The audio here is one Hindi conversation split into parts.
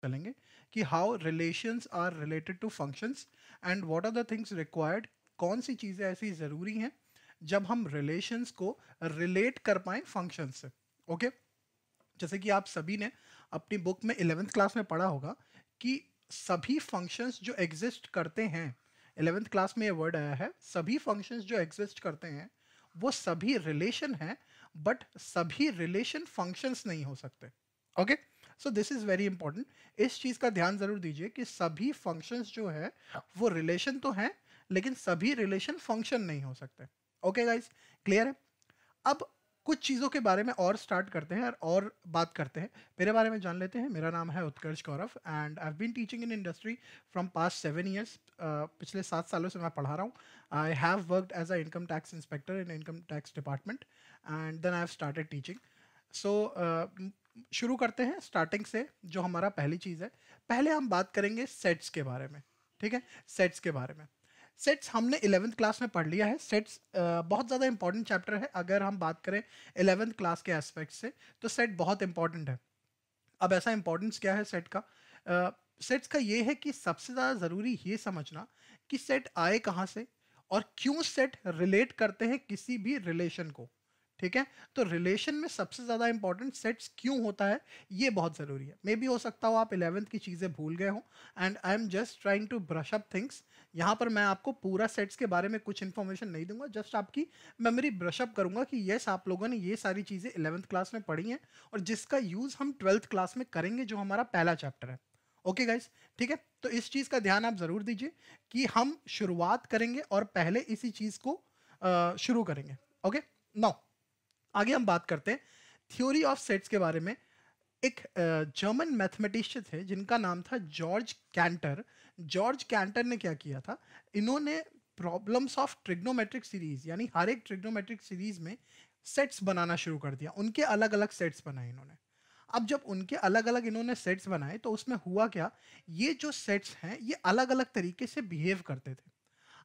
चलेंगे कि how relations are related to functions and what are the things required, कौन सी चीज़ें ऐसी ज़रूरी हैं जब हम रिलेशंस को रिलेट कर पाएँ फंक्शन से। ओके, जैसे कि आप सभी ने अपनी बुक में 11th क्लास में पढ़ा होगा कि सभी फंक्शंस जो एग्जिस्ट करते हैं, 11th क्लास में ये वर्ड आया है, सभी फंक्शंस जो एग्जिस्ट करते हैं वो सभी रिलेशन हैं, बट सभी रिलेशन फंक्शंस नहीं हो सकते। Okay, so this is very important. इस चीज़ का ध्यान जरूर दीजिए कि सभी फंक्शंस जो है वो रिलेशन तो हैं, लेकिन सभी रिलेशन फंक्शन नहीं हो सकते। ओके गाइस, क्लियर है? अब कुछ चीज़ों के बारे में और स्टार्ट करते हैं और बात करते हैं। मेरे बारे में जान लेते हैं। मेरा नाम है Utkarsh Gaurav and I have been teaching in industry from past 7 years. पिछले 7 सालों से मैं पढ़ा रहा हूँ। I have worked as a income tax inspector in income tax department and then I have started teaching. So शुरू करते हैं स्टार्टिंग से। जो हमारा पहली चीज़ है, पहले हम बात करेंगे सेट्स के बारे में। ठीक है, सेट्स के बारे में। सेट्स हमने 11th क्लास में पढ़ लिया है। सेट्स बहुत ज़्यादा इंपॉर्टेंट चैप्टर है। अगर हम बात करें 11th क्लास के एस्पेक्ट से, तो सेट बहुत इंपॉर्टेंट है। अब ऐसा इंपॉर्टेंस क्या है सेट का? सेट्स का ये है कि सबसे ज़्यादा ज़रूरी ये समझना कि सेट आए कहाँ से और क्यों सेट रिलेट करते हैं किसी भी रिलेशन को। ठीक है, तो रिलेशन में सबसे ज़्यादा इंपॉर्टेंट सेट्स क्यों होता है, ये बहुत ज़रूरी है। मे बी हो सकता हो आप 11th की चीज़ें भूल गए हो and I am just trying to brush up things. यहाँ पर मैं आपको पूरा सेट्स के बारे में कुछ इन्फॉर्मेशन नहीं दूंगा, जस्ट आपकी मेमोरी ब्रश अप करूंगा कि यस, आप लोगों ने ये सारी चीज़ें 11th क्लास में पढ़ी हैं और जिसका यूज़ हम 12th क्लास में करेंगे, जो हमारा पहला चैप्टर है। ओके गाइस, ठीक है, तो इस चीज़ का ध्यान आप ज़रूर दीजिए कि हम शुरुआत करेंगे और पहले इसी चीज़ को शुरू करेंगे। ओके, नाउ आगे हम बात करते हैं थ्योरी ऑफ सेट्स के बारे में। एक जर्मन मैथमेटिशियन थे जिनका नाम था जॉर्ज कैंटर। जॉर्ज कैंटर ने क्या किया था, इन्होंने प्रॉब्लम्स ऑफ ट्रिग्नोमेट्रिक सीरीज, यानी हर एक ट्रिग्नोमेट्रिक सीरीज में सेट्स बनाना शुरू कर दिया। उनके अलग अलग सेट्स बनाए इन्होंने। अब जब उनके अलग अलग इन्होंने सेट्स बनाए तो उसमें हुआ क्या, ये जो सेट्स हैं ये अलग अलग तरीके से बिहेव करते थे।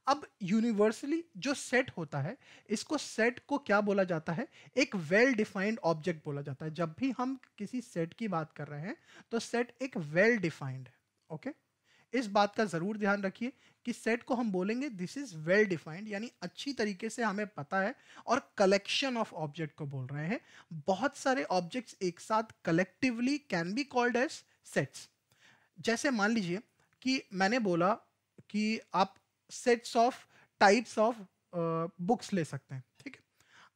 अब यूनिवर्सली जो सेट होता है, इसको सेट को क्या बोला जाता है, एक वेल डिफाइंड ऑब्जेक्ट बोला जाता है। जब भी हम किसी सेट की बात कर रहे हैं तो सेट एक वेल डिफाइंड है। ओके, इस बात का जरूर ध्यान रखिए कि सेट को हम बोलेंगे दिस इज वेल डिफाइंड, यानी अच्छी तरीके से हमें पता है, और कलेक्शन ऑफ ऑब्जेक्ट को बोल रहे हैं। बहुत सारे ऑब्जेक्ट्स एक साथ collectively can be called as sets. जैसे मान लीजिए कि मैंने बोला कि आप sets of types of books ले सकते हैं। ठीक है,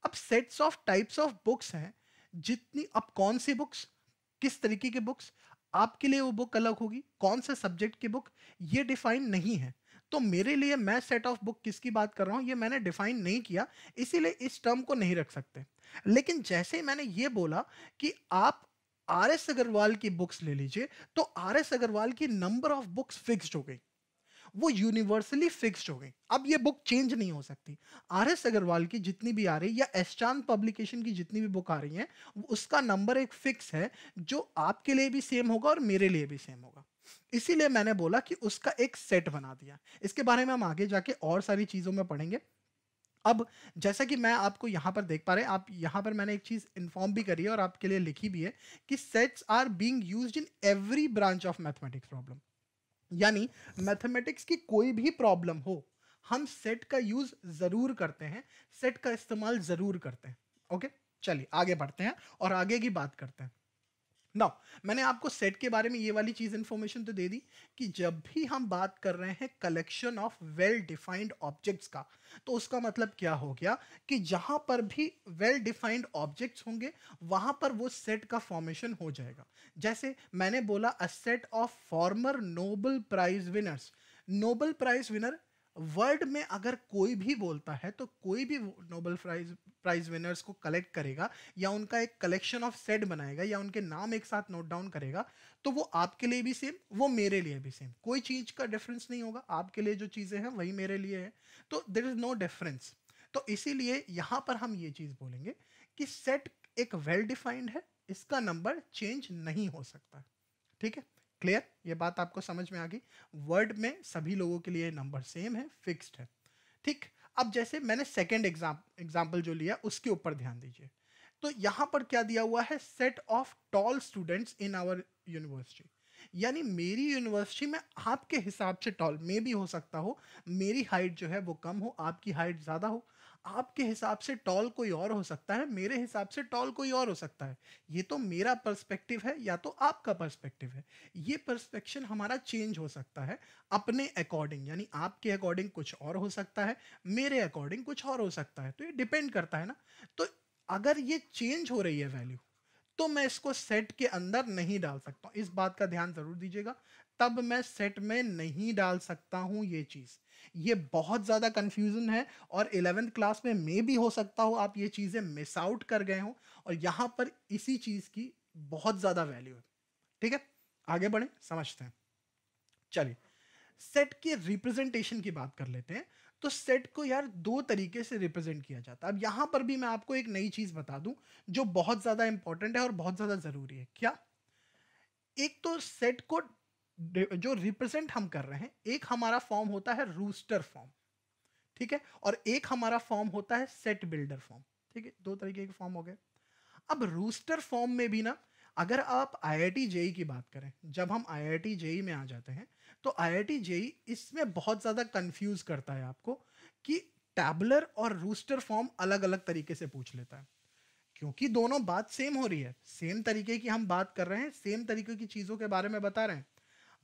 अब sets of types of books हैं, जितनी, अब कौन सी बुक्स, किस तरीके की बुक्स, आपके लिए वो बुक अलग होगी, कौन से सब्जेक्ट की बुक, ये डिफाइन नहीं है। तो मेरे लिए मैं सेट ऑफ बुक किसकी बात कर रहा हूं ये मैंने डिफाइन नहीं किया, इसीलिए इस टर्म को नहीं रख सकते। लेकिन जैसे ही मैंने ये बोला कि आप आर एस अग्रवाल की बुक्स ले लीजिए, तो आर एस अग्रवाल की नंबर ऑफ बुक्स फिक्स्ड हो गई, वो यूनिवर्सली फिक्स्ड हो गई। अब ये बुक चेंज नहीं हो सकती। आर एस अग्रवाल की जितनी भी आ रही, या एस चांद पब्लिकेशन की जितनी भी बुक आ रही हैं, उसका नंबर एक फिक्स है, जो आपके लिए भी सेम होगा और मेरे लिए भी सेम होगा। इसीलिए मैंने बोला कि उसका एक सेट बना दिया। इसके बारे में हम आगे जाके और सारी चीजों में पढ़ेंगे। अब जैसा कि मैं आपको यहां पर देख पा रहे हैं, आप यहां पर मैंने एक चीज इन्फॉर्म भी करी है और आपके लिए लिखी भी है कि sets are being used in every branch of mathematics problem. यानी मैथमेटिक्स की कोई भी प्रॉब्लम हो, हम सेट का यूज जरूर करते हैं, सेट का इस्तेमाल जरूर करते हैं। ओके, चलिए आगे बढ़ते हैं और आगे की बात करते हैं। नाउ मैंने आपको सेट के बारे में ये वाली चीज इंफॉर्मेशन तो दे दी कि जब भी हम बात कर रहे हैं collection of well defined objects का, तो उसका मतलब क्या हो गया कि जहां पर भी वेल डिफाइंड ऑब्जेक्ट्स होंगे वहां पर वो सेट का फॉर्मेशन हो जाएगा। जैसे मैंने बोला a set of former Nobel prize winners. Nobel prize winner world में अगर कोई भी बोलता है तो कोई भी नोबेल प्राइज प्राइज विनर्स को कलेक्ट करेगा, या उनका एक कलेक्शन ऑफ सेट बनाएगा, या उनके नाम एक साथ नोट डाउन करेगा, तो वो आपके लिए भी सेम, वो मेरे लिए भी सेम, कोई चीज का डिफरेंस नहीं होगा। आपके लिए जो चीजें हैं वही मेरे लिए है, तो देयर इज नो डिफरेंस। तो इसीलिए यहां पर हम ये चीज बोलेंगे कि सेट एक वेल डिफाइंड है, इसका नंबर चेंज नहीं हो सकता। ठीक है, क्लियर, ये बात आपको समझ में आ गई। वर्ड में सभी लोगों के लिए नंबर सेम है, फिक्स्ड है। ठीक, अब जैसे मैंने सेकेंड एग्जाम्पल जो लिया उसके ऊपर ध्यान दीजिए। तो यहां पर क्या दिया हुआ है, set of tall students in our university. यानी मेरी यूनिवर्सिटी में आपके हिसाब से टॉल मे भी हो सकता हो, मेरी हाइट जो है वो कम हो, आपकी हाइट ज़्यादा हो, आपके हिसाब से टॉल कोई और हो सकता है, मेरे हिसाब से टॉल कोई और हो सकता है। ये तो मेरा पर्सपेक्टिव है या तो आपका पर्सपेक्टिव है। ये पर्सपेक्शन हमारा चेंज हो सकता है अपने अकॉर्डिंग, यानी आपके अकॉर्डिंग कुछ और हो सकता है, मेरे अकॉर्डिंग कुछ और हो सकता है। तो ये डिपेंड करता है ना। तो अगर ये चेंज हो रही है वैल्यू, तो मैं इसको सेट के अंदर नहीं डाल सकता हूं। इस बात का ध्यान जरूर दीजिएगा, तब मैं सेट में नहीं डाल सकता हूं ये चीज। ये बहुत ज्यादा कंफ्यूजन है और 11th क्लास में मे भी हो सकता हो आप ये चीजें मिस आउट कर गए हो, और यहां पर इसी चीज की बहुत ज्यादा वैल्यू है। ठीक है, आगे बढ़े, समझते हैं। चलिए, सेट के रिप्रेजेंटेशन की बात कर लेते हैं। तो सेट को यार दो तरीके से रिप्रेजेंट किया जाता है। अब यहां पर भी मैं आपको एक नई चीज बता दूं जो बहुत ज्यादा इंपॉर्टेंट है और बहुत ज्यादा जरूरी है। क्या? एक तो सेट को जो रिप्रेजेंट हम कर रहे हैं, एक हमारा फॉर्म होता है रूस्टर फॉर्म, ठीक है, और एक हमारा फॉर्म होता है सेट बिल्डर फॉर्म। ठीक है, दो तरीके के फॉर्म हो गए। अब रूस्टर फॉर्म में भी ना, अगर आप आईआईटी जेई की बात करें, जब हम आईआईटी जेई में आ जाते हैं, तो आईआईटी जेई इसमें बहुत ज़्यादा कंफ्यूज करता है आपको कि टैबुलर और रूस्टर फॉर्म अलग अलग तरीके से पूछ लेता है। क्योंकि दोनों बात सेम हो रही है, सेम तरीके की हम बात कर रहे हैं, सेम तरीके की चीज़ों के बारे में बता रहे हैं।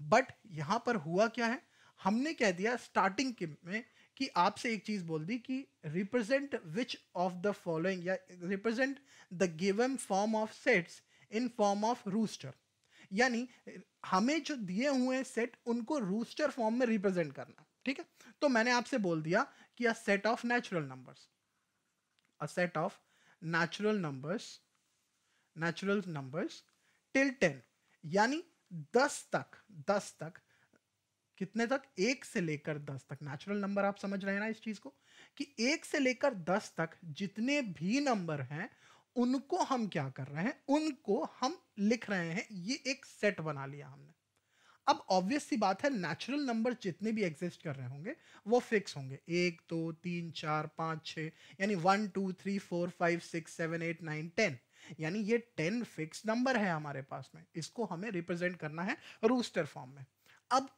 बट यहां पर हुआ क्या है, हमने कह दिया स्टार्टिंग में कि आपसे एक चीज बोल दी कि represent which of the following, या represent the given form of sets in form of roster. यानी हमें जो दिए हुए सेट उनको रूस्टर फॉर्म में रिप्रेजेंट करना। ठीक है, तो मैंने आपसे बोल दिया कि अ set of natural numbers, a set of natural numbers, natural numbers till 10, यानी 10 तक, 10 तक, कितने तक? 1 से लेकर 10 तक। नेचुरल नंबर आप समझ रहे हैं ना इस चीज को, कि 1 से लेकर 10 तक जितने भी नंबर हैं उनको हम क्या कर रहे हैं, उनको हम लिख रहे हैं। ये एक सेट बना लिया हमने। अब ऑब्वियस सी बात है, नेचुरल नंबर जितने भी एग्जिस्ट कर रहे होंगे वो फिक्स होंगे, 1 2 3 4 5 6, यानी 1 2 3 4 5 6 7 8 9 10, यानी ये 10 फिक्स नंबर है हमारे पास में। इसको हमें रिप्रेजेंट करना है रूस्टर फॉर्म में। अब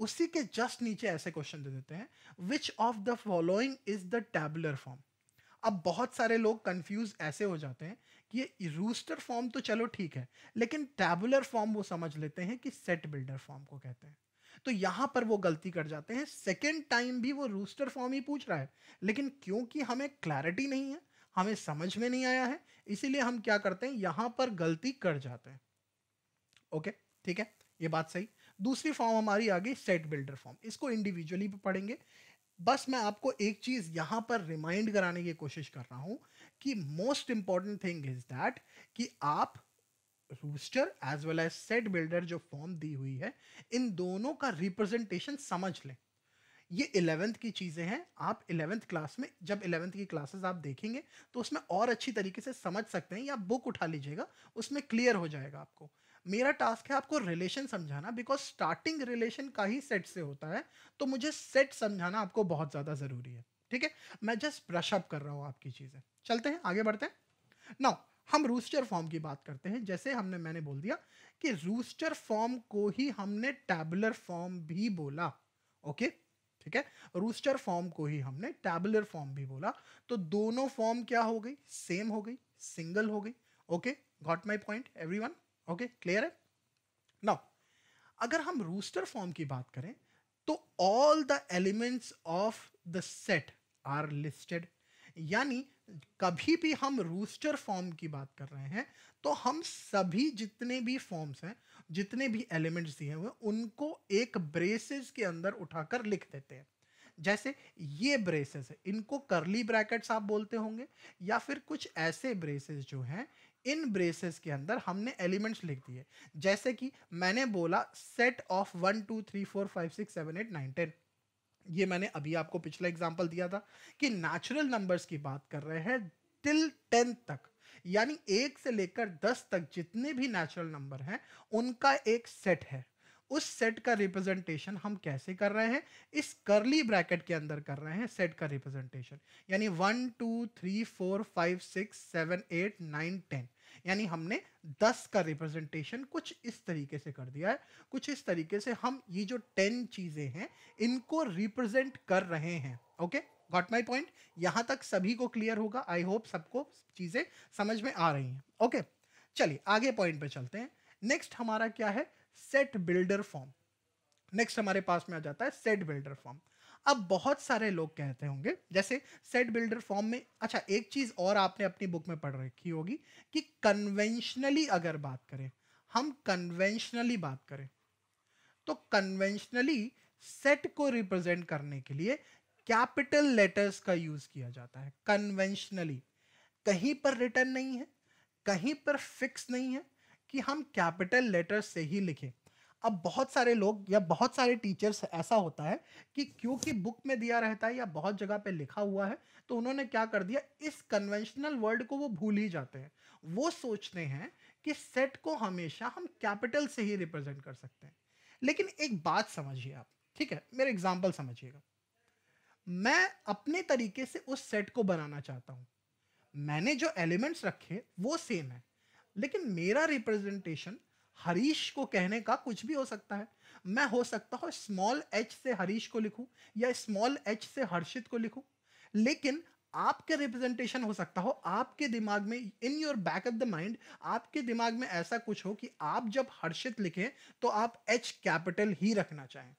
उसी के जस्ट नीचे ऐसे क्वेश्चन दे देते हैं, विच of the following is the tabular form. अब बहुत सारे लोग कंफ्यूज ऐसे हो जाते हैं कि ये रूस्टर फॉर्म तो चलो ठीक है, लेकिन टैबुलर फॉर्म वो समझ लेते हैं कि सेट बिल्डर फॉर्म को कहते हैं। तो यहां पर वो गलती कर जाते हैं, सेकेंड टाइम भी वो रूस्टर फॉर्म ही पूछ रहा है, लेकिन क्योंकि हमें क्लैरिटी नहीं है, हमें समझ में नहीं आया है, इसीलिए हम क्या करते हैं, यहां पर गलती कर जाते हैं। ओके, ठीक है, ये बात सही। दूसरी फॉर्म हमारी आ गई सेट बिल्डर फॉर्म, इसको इंडिविजुअली भी पढ़ेंगे। बस मैं आपको एक चीज यहां पर रिमाइंड कराने की कोशिश कर रहा हूं कि most important thing is that कि आप roster as well as set builder जो फॉर्म दी हुई है, इन दोनों का रिप्रेजेंटेशन समझ लें। ये 11th की चीज़ें हैं, आप 11th क्लास में जब 11th की क्लासेस आप देखेंगे तो उसमें और अच्छी तरीके से समझ सकते हैं, या बुक उठा लीजिएगा, उसमें क्लियर हो जाएगा आपको। मेरा टास्क है आपको रिलेशन समझाना, बिकॉज स्टार्टिंग रिलेशन का ही सेट से होता है, तो मुझे सेट समझाना आपको बहुत ज़्यादा ज़रूरी है। ठीक है, मैं जस्ट ब्रश अप कर रहा हूँ आपकी चीज़ें। चलते हैं आगे, बढ़ते हैं। नाउ हम रूस्टर फॉर्म की बात करते हैं। जैसे मैंने बोल दिया कि रूस्टर फॉर्म को ही हमने टैबुलर फॉर्म भी बोला। ओके, ठीक है, रूस्टर फॉर्म को ही हमने टैबुलर फॉर्म भी बोला। तो दोनों फॉर्म क्या हो गई, सेम हो गई, सिंगल हो गई। Okay, got my point everyone? Okay, clear है? नाउ अगर हम रूस्टर फॉर्म की बात करें, तो all the elements of the set are listed. यानी कभी भी हम रूस्टर फॉर्म की बात कर रहे हैं तो हम सभी जितने भी फॉर्म्स हैं, जितने भी एलिमेंट्स दिए हुए, उनको एक ब्रेसेस के अंदर उठाकर लिख देते हैं। जैसे ये ब्रेसेस है, इनको करली ब्रैकेट्स आप बोलते होंगे, या फिर कुछ ऐसे ब्रेसेस जो हैं, इन ब्रेसेस के अंदर हमने एलिमेंट्स लिख दिए। जैसे कि मैंने बोला सेट ऑफ 1 2 3 4 5 6 7 8 9 10, ये मैंने अभी आपको पिछला एग्जांपल दिया था कि नेचुरल नंबर्स की बात कर रहे हैं टिल 10 तक, यानी 1 से लेकर 10 तक जितने भी नेचुरल नंबर हैं उनका एक सेट है। उस सेट का रिप्रेजेंटेशन हम कैसे कर रहे हैं, इस करली ब्रैकेट के अंदर कर रहे हैं सेट का रिप्रेजेंटेशन। यानी 1 2 3 4 5 6 7 8 9 10, यानी हमने 10 का रिप्रेजेंटेशन कुछ इस तरीके से कर दिया है, कुछ इस तरीके से हम ये जो 10 चीजें हैं इनको रिप्रेजेंट कर रहे हैं। Okay, got my point? यहां तक सभी को क्लियर होगा, आई होप सबको चीजें समझ में आ रही हैं। ओके, चलिए आगे पॉइंट पे चलते हैं। नेक्स्ट हमारा क्या है? Set builder form. नेक्स्ट हमारे पास में आ जाता है सेट बिल्डर फॉर्म। अब बहुत सारे लोग कहते होंगे जैसे सेट बिल्डर फॉर्म में, अच्छा एक चीज और आपने अपनी बुक में पढ़ रखी होगी कि कन्वेंशनली अगर बात करें, हम कन्वेंशनली बात करें तो कन्वेंशनली सेट को रिप्रेजेंट करने के लिए कैपिटल लेटर्स का यूज किया जाता है। कन्वेंशनली कहीं पर रिटर्न नहीं है, कहीं पर फिक्स नहीं है कि हम कैपिटल लेटर्स से ही लिखें। अब बहुत सारे लोग या बहुत सारे टीचर्स ऐसा होता है कि क्योंकि बुक में दिया रहता है या बहुत जगह पे लिखा हुआ है तो उन्होंने क्या कर दिया, इस कन्वेंशनल वर्ड को वो भूल ही जाते हैं। वो सोचते हैं कि सेट को हमेशा हम कैपिटल से ही रिप्रेजेंट कर सकते हैं। लेकिन एक बात समझिए आप, ठीक है, मेरे एग्जाम्पल समझिएगा। मैं अपने तरीके से उस सेट को बनाना चाहता हूं, मैंने जो एलिमेंट्स रखे वो सेम है, लेकिन मेरा रिप्रेजेंटेशन हरीश को कहने का कुछ भी हो सकता है। मैं हो सकता हूं स्मॉल एच से हरीश को लिखूं या स्मॉल एच से हर्षित को लिखूं, लेकिन आपके रिप्रेजेंटेशन हो सकता हो, आपके दिमाग में, in your back of the mind, आपके दिमाग में ऐसा कुछ हो कि आप जब हर्षित लिखें तो आप एच कैपिटल ही रखना चाहें,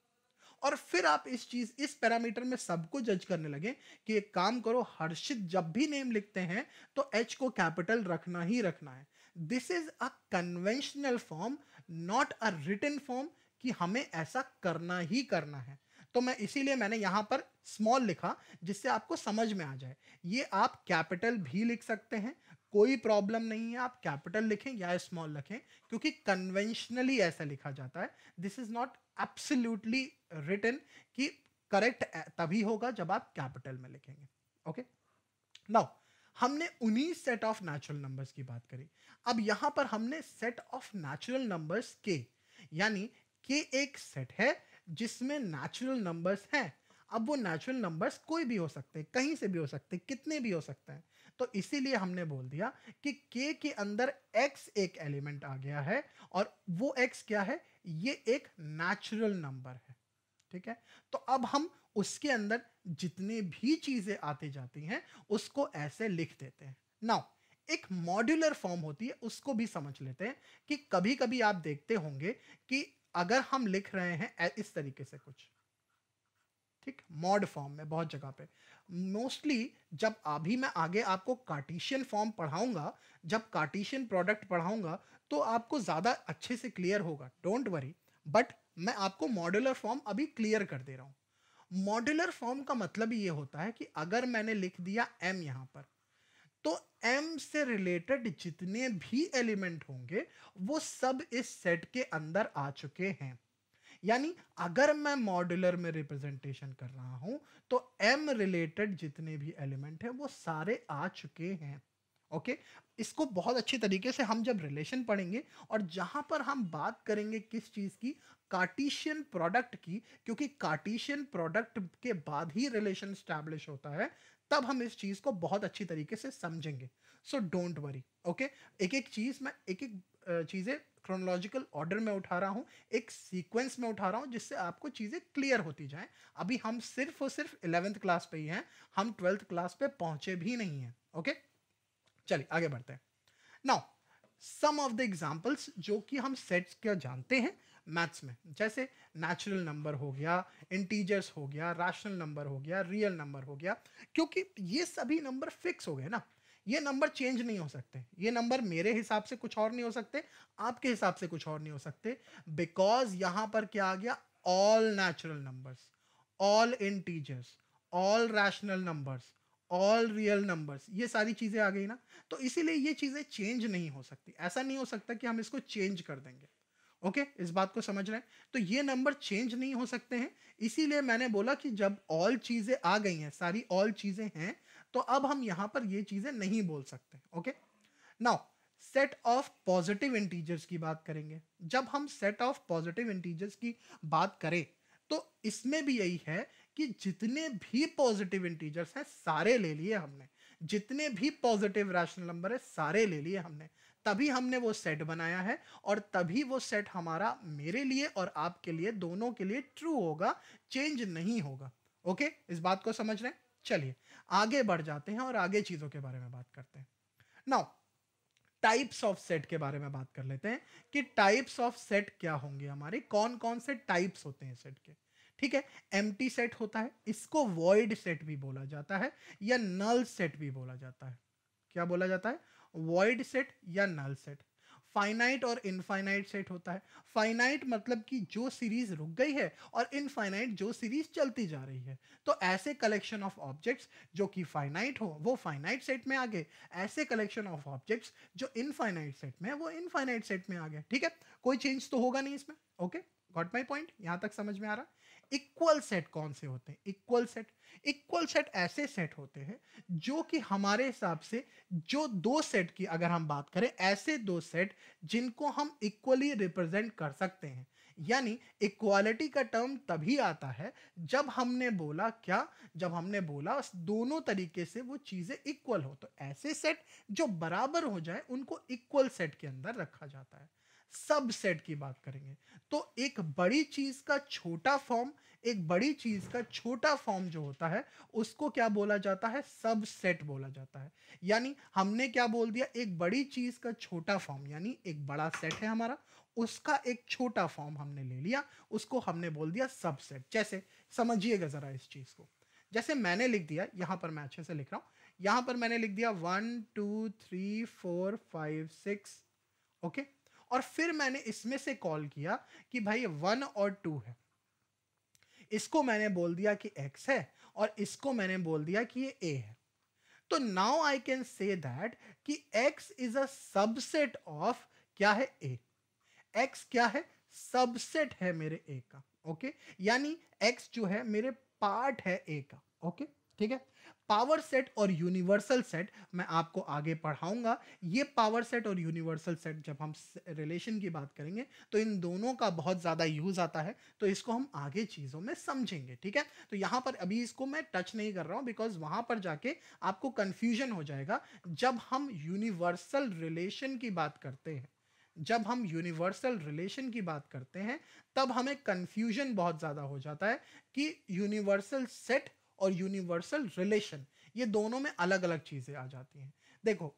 और फिर आप इस चीज, इस पैरामीटर में सबको जज करने लगे कि एक काम करो, हर्षित जब भी नेम लिखते हैं तो एच को कैपिटल रखना ही रखना है। This is a conventional form, not a written form कि हमें ऐसा करना ही करना है। तो मैं इसीलिए मैंने यहां पर स्मॉल लिखा जिससे आपको समझ में आ जाए। ये आप कैपिटल भी लिख सकते हैं, कोई प्रॉब्लम नहीं है, आप कैपिटल लिखें या स्मॉल लिखें, क्योंकि कन्वेंशनली ऐसा लिखा जाता है। This is not absolutely written कि करेक्ट तभी होगा जब आप कैपिटल में लिखेंगे। ओके, नाउ हमने उन्हीं सेट ऑफ नेचुरल नंबर्स की बात करी। अब यहां पर हमने सेट ऑफ नेचुरल नंबर्स के, यानी के एक सेट है जिसमें नेचुरल नंबर्स हैं। अब वो नेचुरल नंबर्स कोई भी हो सकते हैं, कहीं से भी हो सकते हैं, कितने भी हो सकते हैं। तो इसीलिए हमने बोल दिया कि के के अंदर x एक एलिमेंट आ गया है, और वो x क्या है? ये एक नेचुरल नंबर है। ठीक है, तो अब हम उसके अंदर जितने भी चीजें आती जाती हैं उसको ऐसे लिख देते हैं। नाउ एक मॉड्यूलर फॉर्म होती है, उसको भी समझ लेते हैं कि कभी कभी आप देखते होंगे कि अगर हम लिख रहे हैं इस तरीके से कुछ, ठीक, मॉड फॉर्म में बहुत जगह पे मोस्टली, जब अभी मैं आगे आपको कार्टेशियन फॉर्म पढ़ाऊंगा, जब कार्टेशियन प्रोडक्ट पढ़ाऊंगा तो आपको ज्यादा अच्छे से क्लियर होगा, डोंट वरी। बट मैं आपको मॉड्यूलर फॉर्म अभी क्लियर कर दे रहा हूं। मॉड्यूलर फॉर्म का मतलब ये होता है कि अगर मैंने लिख दिया m यहां पर, तो m से रिलेटेड जितने भी एलिमेंट होंगे वो सब इस सेट के अंदर आ चुके हैं। यानी अगर मैं मॉड्यूलर में रिप्रेजेंटेशन कर रहा हूं तो m रिलेटेड जितने भी एलिमेंट हैं वो सारे आ चुके हैं। ओके, इसको बहुत अच्छी तरीके से हम जब रिलेशन पढ़ेंगे और जहां पर हम बात करेंगे किस चीज की, कार्टेशियन प्रोडक्ट की, क्योंकि कार्टेशियन प्रोडक्ट के बाद ही रिलेशन स्टैब्लिश होता है, तब हम इस चीज को बहुत अच्छी तरीके से समझेंगे। So don't worry. ओके, एक एक चीज मैं एक एक चीजें क्रोनोलॉजिकल ऑर्डर में उठा रहा हूं, एक सीक्वेंस में उठा रहा हूं जिससे आपको चीजें क्लियर होती जाएं। अभी हम सिर्फ और सिर्फ 11th क्लास पे ही हैं, हम 12th क्लास पे पहुंचे भी नहीं हैं। ओके, चलिए आगे बढ़ते हैं। Now some of the examples जो कि हम सेट्स क्या जानते हैं मैथ्स में, जैसे नेचुरल नंबर हो गया, इंटीजर्स हो गया, रैशनल नंबर हो गया, रियल नंबर हो गया, क्योंकि ये सभी नंबर फिक्स हो गए ना, ये नंबर चेंज नहीं हो सकते। ये नंबर मेरे हिसाब से कुछ और नहीं हो सकते, आपके हिसाब से कुछ और नहीं हो सकते, बिकॉज यहां पर क्या आ गया? All natural numbers, all integers, all rational numbers, all real numbers, ये सारी चीजें आ गई ना, तो इसीलिए ये चीजें चेंज नहीं हो सकती। ऐसा नहीं हो सकता कि हम इसको चेंज कर देंगे। ओके, इस बात को समझ रहे हैं? तो ये नंबर चेंज नहीं हो सकते हैं, इसीलिए मैंने बोला कि जब ऑल चीजें आ गई हैं, सारी ऑल चीजें हैं, तो अब हम यहां पर ये चीजें नहीं बोल सकते। Okay, now set of positive integers की बात करेंगे। जब हम सेट ऑफ पॉजिटिव इंटीजर्स की बात करें तो इसमें भी यही है कि जितने भी पॉजिटिव इंटीजर्स हैं सारे ले लिए हमने, जितने भी पॉजिटिव रैशनल नंबर है सारे ले लिए हमने, तभी हमने वो सेट बनाया है और तभी वो सेट हमारा मेरे लिए और आपके लिए दोनों के लिए ट्रू होगा, चेंज नहीं होगा। ओके, इस बात को समझ रहे हैं? चलिए आगे बढ़ जाते हैं और आगे चीजों के बारे में बात करते हैं। नाउ टाइप्स ऑफ सेट के बारे में बात कर लेते हैं कि टाइप्स ऑफ सेट क्या होंगे, हमारे कौन कौन से टाइप्स होते हैं सेट के। ठीक है, एम्प्टी सेट होता है, इसको वॉइड सेट भी बोला जाता है या नल सेट भी बोला जाता है। क्या बोला जाता है? वॉइड सेट या नल सेट। फाइनाइट और इनफाइनाइट सेट होता है। फाइनाइट मतलब कि जो सीरीज रुक गई है और इनफाइनाइट जो सीरीज चलती जा रही है। तो ऐसे कलेक्शन ऑफ ऑब्जेक्ट्स जो कि फाइनाइट हो वो फाइनाइट सेट में आ गए, ऐसे कलेक्शन ऑफ ऑब्जेक्ट्स जो इनफाइनाइट सेट में है वो इनफाइनाइट सेट में आ गए। ठीक है, कोई चेंज तो होगा नहीं इसमें। Okay, got my point? यहां तक समझ में आ रहा? इक्वल सेट कौन से होते हैं? इक्वल सेट ऐसे सेट होते हैं जो कि हमारे हिसाब से जो दो सेट की अगर हम बात करें, ऐसे दो सेट जिनको हम इक्वली रिप्रेजेंट कर सकते हैं। यानी इक्वालिटी का टर्म तभी आता है जब हमने बोला क्या, जब हमने बोला दोनों तरीके से वो चीजें इक्वल हो। तो ऐसे सेट जो बराबर हो जाए उनको इक्वल सेट के अंदर रखा जाता है। सब सेट की बात करेंगे तो एक बड़ी चीज का छोटा फॉर्म, एक बड़ी चीज का छोटा फॉर्म जो होता है उसको क्या बोला जाता है? सब सेट बोला जाता है। यानी हमने क्या बोल दिया? एक बड़ी चीज का छोटा फॉर्म, यानी एक बड़ा सेट है हमारा, उसका एक छोटा फॉर्म हमने ले लिया, उसको हमने बोल दिया सबसेट। जैसे समझिएगा जरा इस चीज को, जैसे मैंने लिख दिया, यहां पर मैं अच्छे से लिख रहा हूं, यहां पर मैंने लिख दिया 1 2 3 4 5 6। ओके, और फिर मैंने इसमें से कॉल किया कि भाई 1 और 2 है, इसको मैंने बोल दिया कि x है और इसको मैंने बोल दिया कि ये a है। तो now I can say that कि x is a subset of क्या है? a। x क्या है? सबसेट है मेरे a का। ओके, यानी x जो है मेरे पार्ट है a का। ओके, ठीक है। पावर सेट और यूनिवर्सल सेट मैं आपको आगे पढ़ाऊंगा। ये पावर सेट और यूनिवर्सल सेट जब हम रिलेशन की बात करेंगे तो इन दोनों का बहुत ज्यादा यूज आता है, तो इसको हम आगे चीजों में समझेंगे। ठीक है, तो यहां पर अभी इसको मैं टच नहीं कर रहा हूं बिकॉज वहां पर जाके आपको कंफ्यूजन हो जाएगा। जब हम यूनिवर्सल रिलेशन की बात करते हैं, जब हम यूनिवर्सल रिलेशन की बात करते हैं तब हमें कंफ्यूजन बहुत ज्यादा हो जाता है कि यूनिवर्सल सेट और यूनिवर्सल रिलेशन ये दोनों में अलग अलग चीजें आ जाती हैं। देखो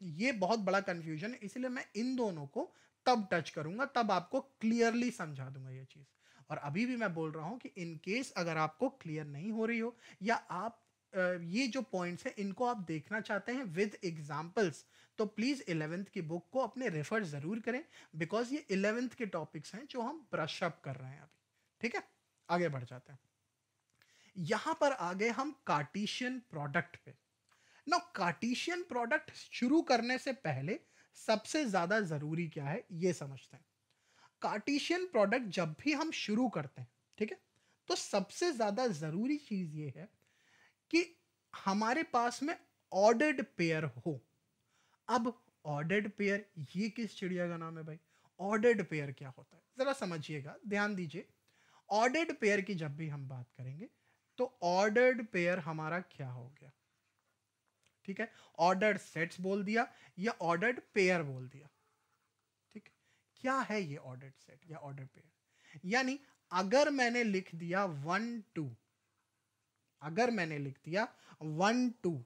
ये बहुत बड़ा कंफ्यूजन है, इसलिए मैं इन दोनों को तब टच करूंगा, तब आपको क्लियरली समझा दूंगा ये चीज। और अभी भी मैं बोल रहा हूं कि इन केस अगर आपको क्लियर नहीं हो रही हो या आप ये जो पॉइंट्स हैं इनको आप देखना चाहते हैं विद एग्जांपल्स, तो प्लीज 11th की बुक को अपने रेफर जरूर करें बिकॉज ये 11th के टॉपिक्स हैं जो हम ब्रश अप कर रहे हैं अभी। ठीक है, आगे बढ़ जाते हैं। यहां पर आ गए हम कार्टेशियन प्रोडक्ट पे। ना कार्टेशियन प्रोडक्ट शुरू करने से पहले सबसे ज्यादा जरूरी क्या है ये समझते हैं। कार्टेशियन प्रोडक्ट जब भी हम शुरू करते हैं, ठीक है, तो सबसे ज्यादा जरूरी चीज ये है कि हमारे पास में ऑर्डर्ड पेयर हो। अब ऑर्डर्ड पेयर ये किस चिड़िया का नाम है भाई? ऑर्डर्ड पेयर क्या होता है जरा समझिएगा, ध्यान दीजिए। ऑर्डर्ड पेयर की जब भी हम बात करेंगे तो ऑर्डर्ड पेयर हमारा क्या हो गया? ठीक है, ऑर्डर्ड सेट्स बोल दिया या ऑर्डर्ड पेयर बोल दिया। ठीक है, क्या है ये ऑर्डर्ड सेट या ऑर्डर्ड पेयर? यानी अगर मैंने लिख दिया 1 2, अगर मैंने लिख दिया 1 2,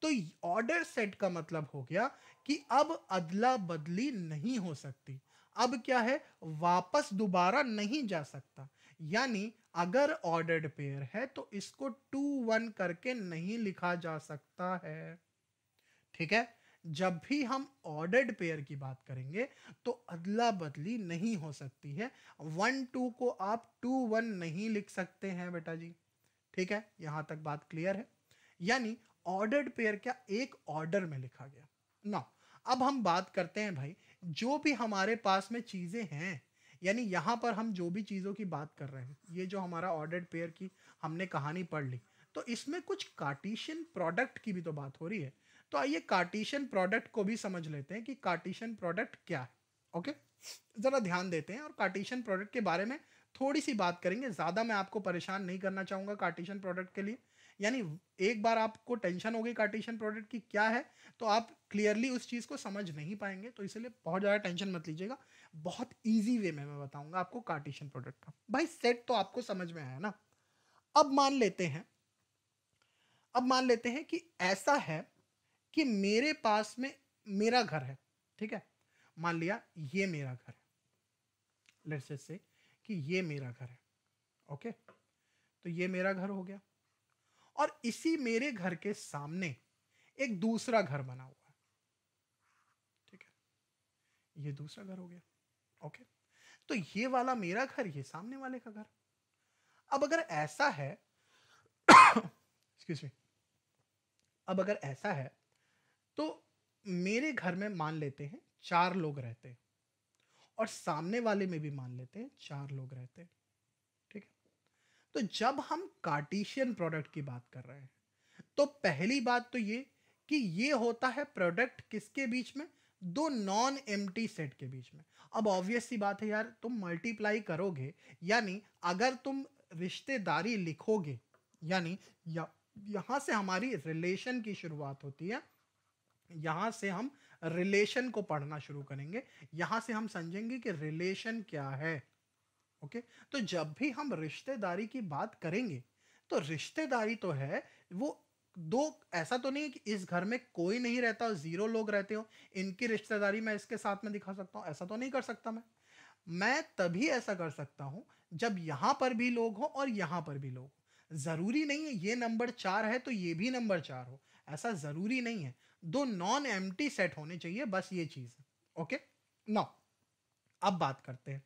तो ऑर्डर सेट का मतलब हो गया कि अब अदला बदली नहीं हो सकती। अब क्या है? वापस दोबारा नहीं जा सकता। यानी अगर ऑर्डर्ड पेयर है तो इसको 2 1 करके नहीं लिखा जा सकता है। ठीक है, जब भी हम ऑर्डर्ड पेयर की बात करेंगे तो अदला बदली नहीं हो सकती है। 1 2 को आप 2 1 नहीं लिख सकते हैं बेटा जी। ठीक है, यहां तक बात क्लियर है? यानी ऑर्डर्ड पेयर क्या एक ऑर्डर में लिखा गया ना। अब हम बात करते हैं भाई, जो भी हमारे पास में चीजें हैं, यानी यहां पर हम जो भी चीजों की बात कर रहे हैं, ये जो हमारा ऑर्डर्ड पेयर की हमने कहानी पढ़ ली, तो इसमें कुछ कार्टेशियन प्रोडक्ट की भी तो बात हो रही है। तो आइए कार्टेशियन प्रोडक्ट को भी समझ लेते हैं कि कार्टेशियन प्रोडक्ट क्या है। ओके, जरा ध्यान देते हैं और कार्टेशियन प्रोडक्ट के बारे में थोड़ी सी बात करेंगे, ज्यादा मैं आपको परेशान नहीं करना चाहूंगा कार्टेशियन प्रोडक्ट के लिए। यानी एक बार आपको टेंशन हो गई कार्टेशियन प्रोडक्ट की क्या है, तो आप क्लियरली उस चीज़ को समझ नहीं पाएंगे, तो इसलिए बहुत ज़्यादा टेंशन मत लीजिएगा। बहुत ईजी वे में मैं बताऊंगा आपको कार्टेशियन प्रोडक्ट का। भाई सेट तो आपको समझ में आया ना। अब मान लेते हैं कि ऐसा है कि मेरे पास में मेरा घर है, ठीक है। मान लिया ये मेरा घर है, लेट्स जस्ट से कि ये मेरा घर है, ओके। तो ये मेरा घर हो गया, और इसी मेरे घर के सामने एक दूसरा घर बना हुआ है, ठीक है। ये दूसरा घर हो गया, ओके। तो ये वाला मेरा घर, ये सामने वाले का घर। अब अगर ऐसा है एक्सक्यूज मी, अब अगर ऐसा है तो मेरे घर में मान लेते हैं 4 लोग रहते हैं, और सामने वाले में भी मान लेते हैं 4 लोग रहते हैं, ठीक है। तो जब हम कार्टेशियन प्रोडक्ट की बात कर रहे हैं, तो पहली बात तो ये कि ये होता है प्रोडक्ट किसके बीच में, दो नॉन एम्प्टी सेट के बीच में। अब ऑब्वियस सी बात है यार, तुम मल्टीप्लाई करोगे, यानी अगर तुम रिश्तेदारी लिखोगे, यानी यहां से हमारी रिलेशन की शुरुआत होती है, यहां से हम रिलेशन को पढ़ना शुरू करेंगे, यहां से हम समझेंगे कि रिलेशन क्या है, ओके। तो जब भी हम रिश्तेदारी की बात करेंगे, तो रिश्तेदारी तो है वो दो, ऐसा तो नहीं है कि इस घर में कोई नहीं रहता और 0 लोग रहते हो, इनकी रिश्तेदारी मैं इसके साथ में दिखा सकता हूं, ऐसा तो नहीं कर सकता मैं तभी ऐसा कर सकता हूं जब यहां पर भी लोग हो और यहां पर भी लोग हो। जरूरी नहीं है ये नंबर 4 है तो ये भी नंबर 4 हो, ऐसा जरूरी नहीं है। दो नॉन एम्प्टी सेट होने चाहिए, बस ये चीज है, ओके। नाउ अब बात करते हैं,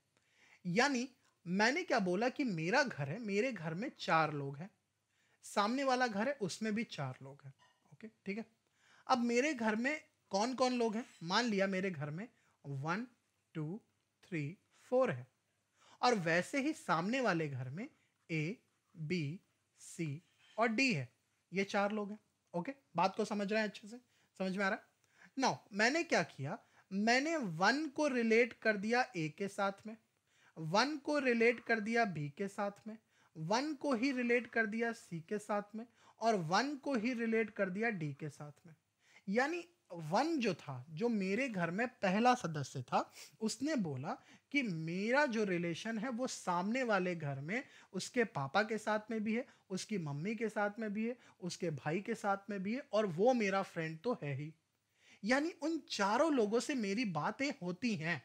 यानी मैंने क्या बोला कि मेरा घर है, मेरे घर में 4 लोग हैं, सामने वाला घर है उसमें भी 4 लोग हैं, ओके, ठीक है। अब मेरे घर में कौन कौन लोग हैं, मान लिया मेरे घर में 1 2 3 4 है, और वैसे ही सामने वाले घर में A B C और D है, ये 4 लोग हैं, ओके। बात को समझ रहे हैं, अच्छे से समझ में आ रहा है। नाउ मैंने क्या किया, मैंने 1 को रिलेट कर दिया A के साथ में, 1 को रिलेट कर दिया B के साथ में, 1 को ही रिलेट कर दिया C के साथ में, और 1 को ही रिलेट कर दिया D के साथ में। यानी 1 जो था, जो मेरे घर में पहला सदस्य था, उसने बोला कि मेरा जो रिलेशन है वो सामने वाले घर में उसके पापा के साथ में भी है, उसकी मम्मी के साथ में भी है, उसके भाई के साथ में भी है, और वो मेरा फ्रेंड तो है ही। यानी उन चारों लोगों से मेरी बातें होती हैं,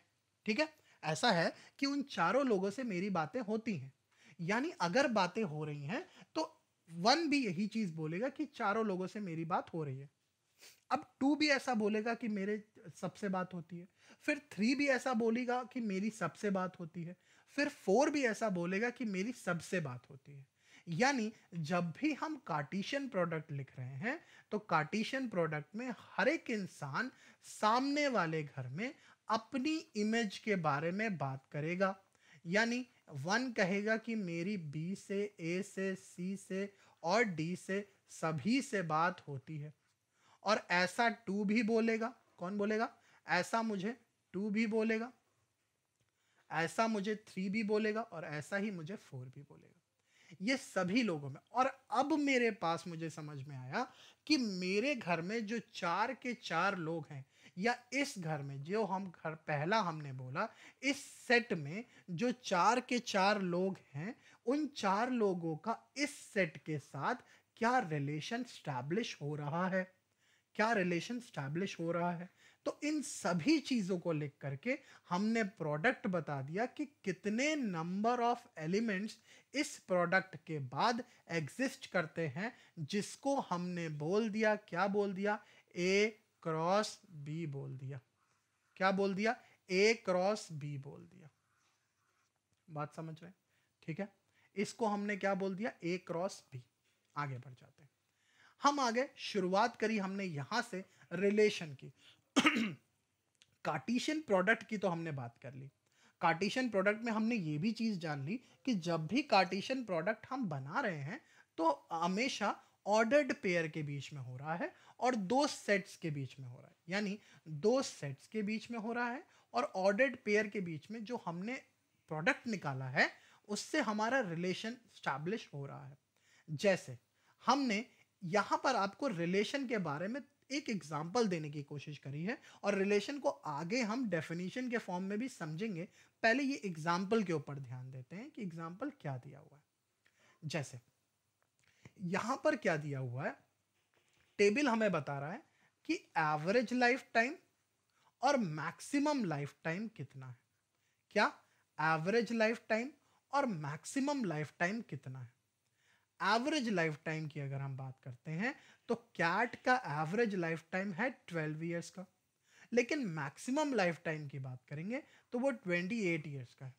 ठीक है। ऐसा है कि उन चारों लोगों से मेरी बातें होती हैं, यानी अगर बातें हो रही हैं तो 1 भी यही चीज बोलेगा कि चारों लोगों से मेरी बात हो रही है। अब 2 भी ऐसा बोलेगा कि मेरे सबसे बात होती है, फिर 3 भी ऐसा बोलेगा कि मेरी सबसे बात होती है, फिर 4 भी ऐसा बोलेगा कि मेरी सबसे बात होती है। यानी जब भी हम कार्टेशियन प्रोडक्ट लिख रहे हैं, तो कार्टेशियन प्रोडक्ट में हर एक इंसान सामने वाले घर में अपनी इमेज के बारे में बात करेगा। यानी 1 कहेगा कि मेरी B से, A से, C से और D से सभी से बात होती है, और ऐसा 2 भी बोलेगा। कौन बोलेगा? ऐसा मुझे 2 भी बोलेगा, ऐसा मुझे 3 भी बोलेगा, और ऐसा ही मुझे 4 भी बोलेगा। ये सभी लोगों में। और अब मेरे पास मुझे समझ में आया कि मेरे घर में जो 4 के 4 लोग हैं, या इस घर में जो हम घर पहला हमने बोला, इस सेट में जो 4 के 4 लोग हैं, उन 4 लोगों का इस सेट के साथ क्या रिलेशन स्टैब्लिश हो रहा है, क्या रिलेशन स्टैब्लिश हो रहा है। तो इन सभी चीजों को लिख करके हमने प्रोडक्ट बता दिया कि कितने नंबर ऑफ एलिमेंट्स इस प्रोडक्ट के बाद एग्जिस्ट करते हैं, जिसको हमने बोल दिया, क्या बोल दिया, A क्रॉस B बोल दिया। क्या बोल दिया? A क्रॉस B बोल दिया। बात समझ रहे हैं? ठीक है, इसको हमने क्या बोल दिया? A cross B। आगे बढ़ जाते हैं। हम आगे शुरुआत करी हमने यहां से रिलेशन की। कार्टेशियन प्रोडक्ट की तो हमने बात कर ली। कार्टेशियन प्रोडक्ट में हमने ये भी चीज जान ली कि जब भी कार्टेशियन प्रोडक्ट हम बना रहे हैं, तो हमेशा ऑर्डर्ड पेयर के बीच में हो रहा है और दो सेट्स के बीच में हो रहा है। यानी दो सेट्स के बीच में हो रहा है और ऑर्डर्ड पेयर के बीच में जो हमने प्रोडक्ट निकाला है, उससे हमारा रिलेशन स्टैब्लिश हो रहा है। जैसे हमने यहाँ पर आपको रिलेशन के बारे में एक एग्जाम्पल देने की कोशिश करी है और रिलेशन को आगे हम डेफिनेशन के फॉर्म में भी समझेंगे। पहले ये एग्जाम्पल के ऊपर ध्यान देते हैं कि एग्जाम्पल क्या दिया हुआ है। जैसे यहां पर क्या दिया हुआ है, टेबल हमें बता रहा है कि एवरेज लाइफ टाइम और मैक्सिमम लाइफ टाइम कितना है। क्या? एवरेज लाइफ टाइम और मैक्सिमम लाइफ टाइम कितना है। एवरेज लाइफ टाइम की अगर हम बात करते हैं तो कैट का एवरेज लाइफ टाइम है 12 इयर्स का, लेकिन मैक्सिमम लाइफ टाइम की बात करेंगे तो वो 28 इयर्स का है।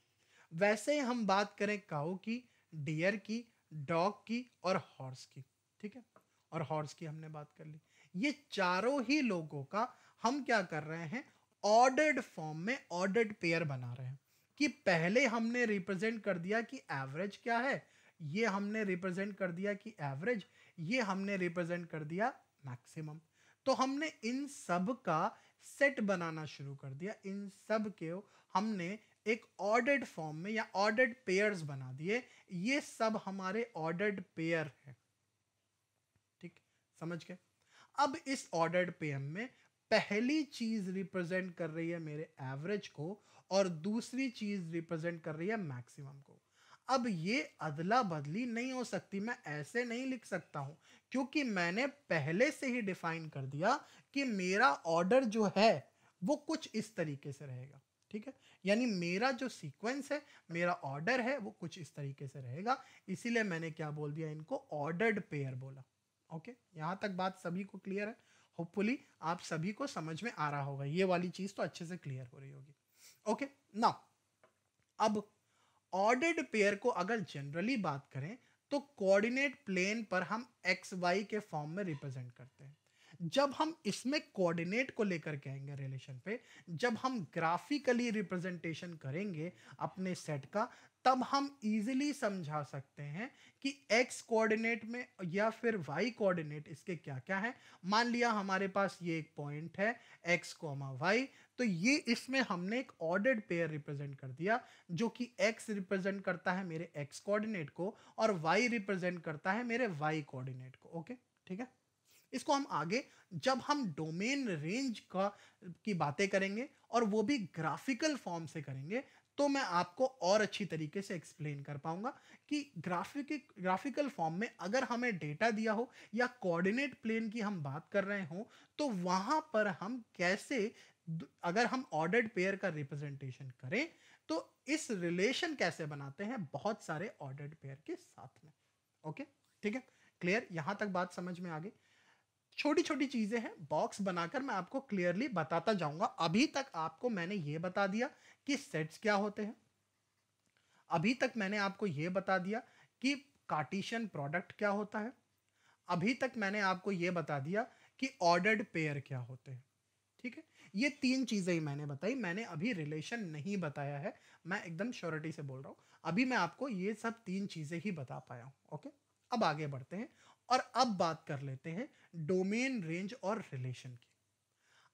वैसे ही हम बात करें काऊ की, डियर की, डॉग की और हॉर्स की, ठीक है, और हॉर्स की हमने बात कर ली। ये चारों ही लोगों का हम क्या कर रहे हैं, ऑर्डर्ड फॉर्म में ऑर्डर्ड पेयर बना रहे हैं कि पहले हमने रिप्रेजेंट कर दिया कि एवरेज क्या है, ये हमने रिप्रेजेंट कर दिया कि एवरेज, ये हमने रिप्रेजेंट कर दिया मैक्सिमम। तो हमने इन सब का सेट बनाना शुरू कर दिया, इन सब के हमने एक ऑर्डर्ड फॉर्म में या ऑर्डर्ड पेयर्स बना दिए। ये सब हमारे ऑर्डर्ड पेयर है, ठीक, समझ गए। अब इस ऑर्डर्ड पेयर में पहली चीज रिप्रेजेंट कर रही है मेरे एवरेज को और दूसरी चीज रिप्रेजेंट कर रही है मैक्सिमम को। अब ये अदला बदली नहीं हो सकती, मैं ऐसे नहीं लिख सकता हूं क्योंकि मैंने पहले से ही डिफाइन कर दिया कि मेरा ऑर्डर जो है वो कुछ इस तरीके से रहेगा, ठीक है। यानी मेरा जो सीक्वेंस है, मेरा ऑर्डर है, वो कुछ इस तरीके से रहेगा। इसीलिए मैंने क्या बोल दिया, इनको ऑर्डर्ड पेयर बोला। ओके, यहां तक बात सभी को क्लियर है? होपफुली आप सभी को समझ में आ रहा होगा, ये वाली चीज तो अच्छे से क्लियर हो रही होगी। ओके, नाउ अब ऑर्डर्ड पेयर को अगर जनरली बात करें तो कोऑर्डिनेट प्लेन पर हम एक्स वाई के फॉर्म में रिप्रेजेंट करते हैं। जब हम इसमें कोऑर्डिनेट को लेकर के आएंगे रिलेशन पे, जब हम ग्राफिकली रिप्रेजेंटेशन करेंगे अपने सेट का, तब हम इजीली समझा सकते हैं कि एक्स कोऑर्डिनेट में या फिर वाई कोऑर्डिनेट इसके क्या क्या है। मान लिया हमारे पास ये एक पॉइंट है एक्स कोमा वाई, तो ये इसमें हमने एक ऑर्डर्ड पेयर रिप्रेजेंट कर दिया जो कि x रिप्रेजेंट करता है मेरे x कोऑर्डिनेट को और y रिप्रेजेंट करता है मेरे y कोऑर्डिनेट को। ओके, ठीक है। इसको हम आगे जब हम डोमेन रेंज का की बातें करेंगे और वो भी ग्राफिकल फॉर्म से करेंगे तो मैं आपको और अच्छी तरीके से एक्सप्लेन कर पाऊंगा कि ग्राफिकल फॉर्म में अगर हमें डेटा दिया हो या कोऑर्डिनेट प्लेन की हम बात कर रहे हो तो वहां पर हम कैसे, अगर हम ऑर्डर्ड पेयर का रिप्रेजेंटेशन करें तो इस रिलेशन कैसे बनाते हैं बहुत सारे ऑर्डर्ड पेयर के साथ में। ओके, ठीक है, क्लियर? यहां तक बात समझ में आ गई? छोटी छोटी चीजें हैं, बॉक्स बनाकर मैं आपको क्लियरली बताता जाऊंगा। अभी तक आपको मैंने ये बता दिया कि सेट्स क्या होते हैं, अभी तक मैंने आपको ये बता दिया कि कार्टेशियन प्रोडक्ट क्या होता है, अभी तक मैंने आपको ये बता दिया कि ऑर्डर्ड पेयर क्या होते हैं, ठीक है। ये तीन चीजें ही मैंने बताई, मैंने अभी रिलेशन नहीं बताया है, मैं एकदम श्योरिटी से बोल रहा हूं। अभी मैं आपको ये सब तीन चीजें ही बता पाया हूं। ओके, अब आगे बढ़ते हैं और अब बात कर लेते हैं डोमेन रेंज और रिलेशन की।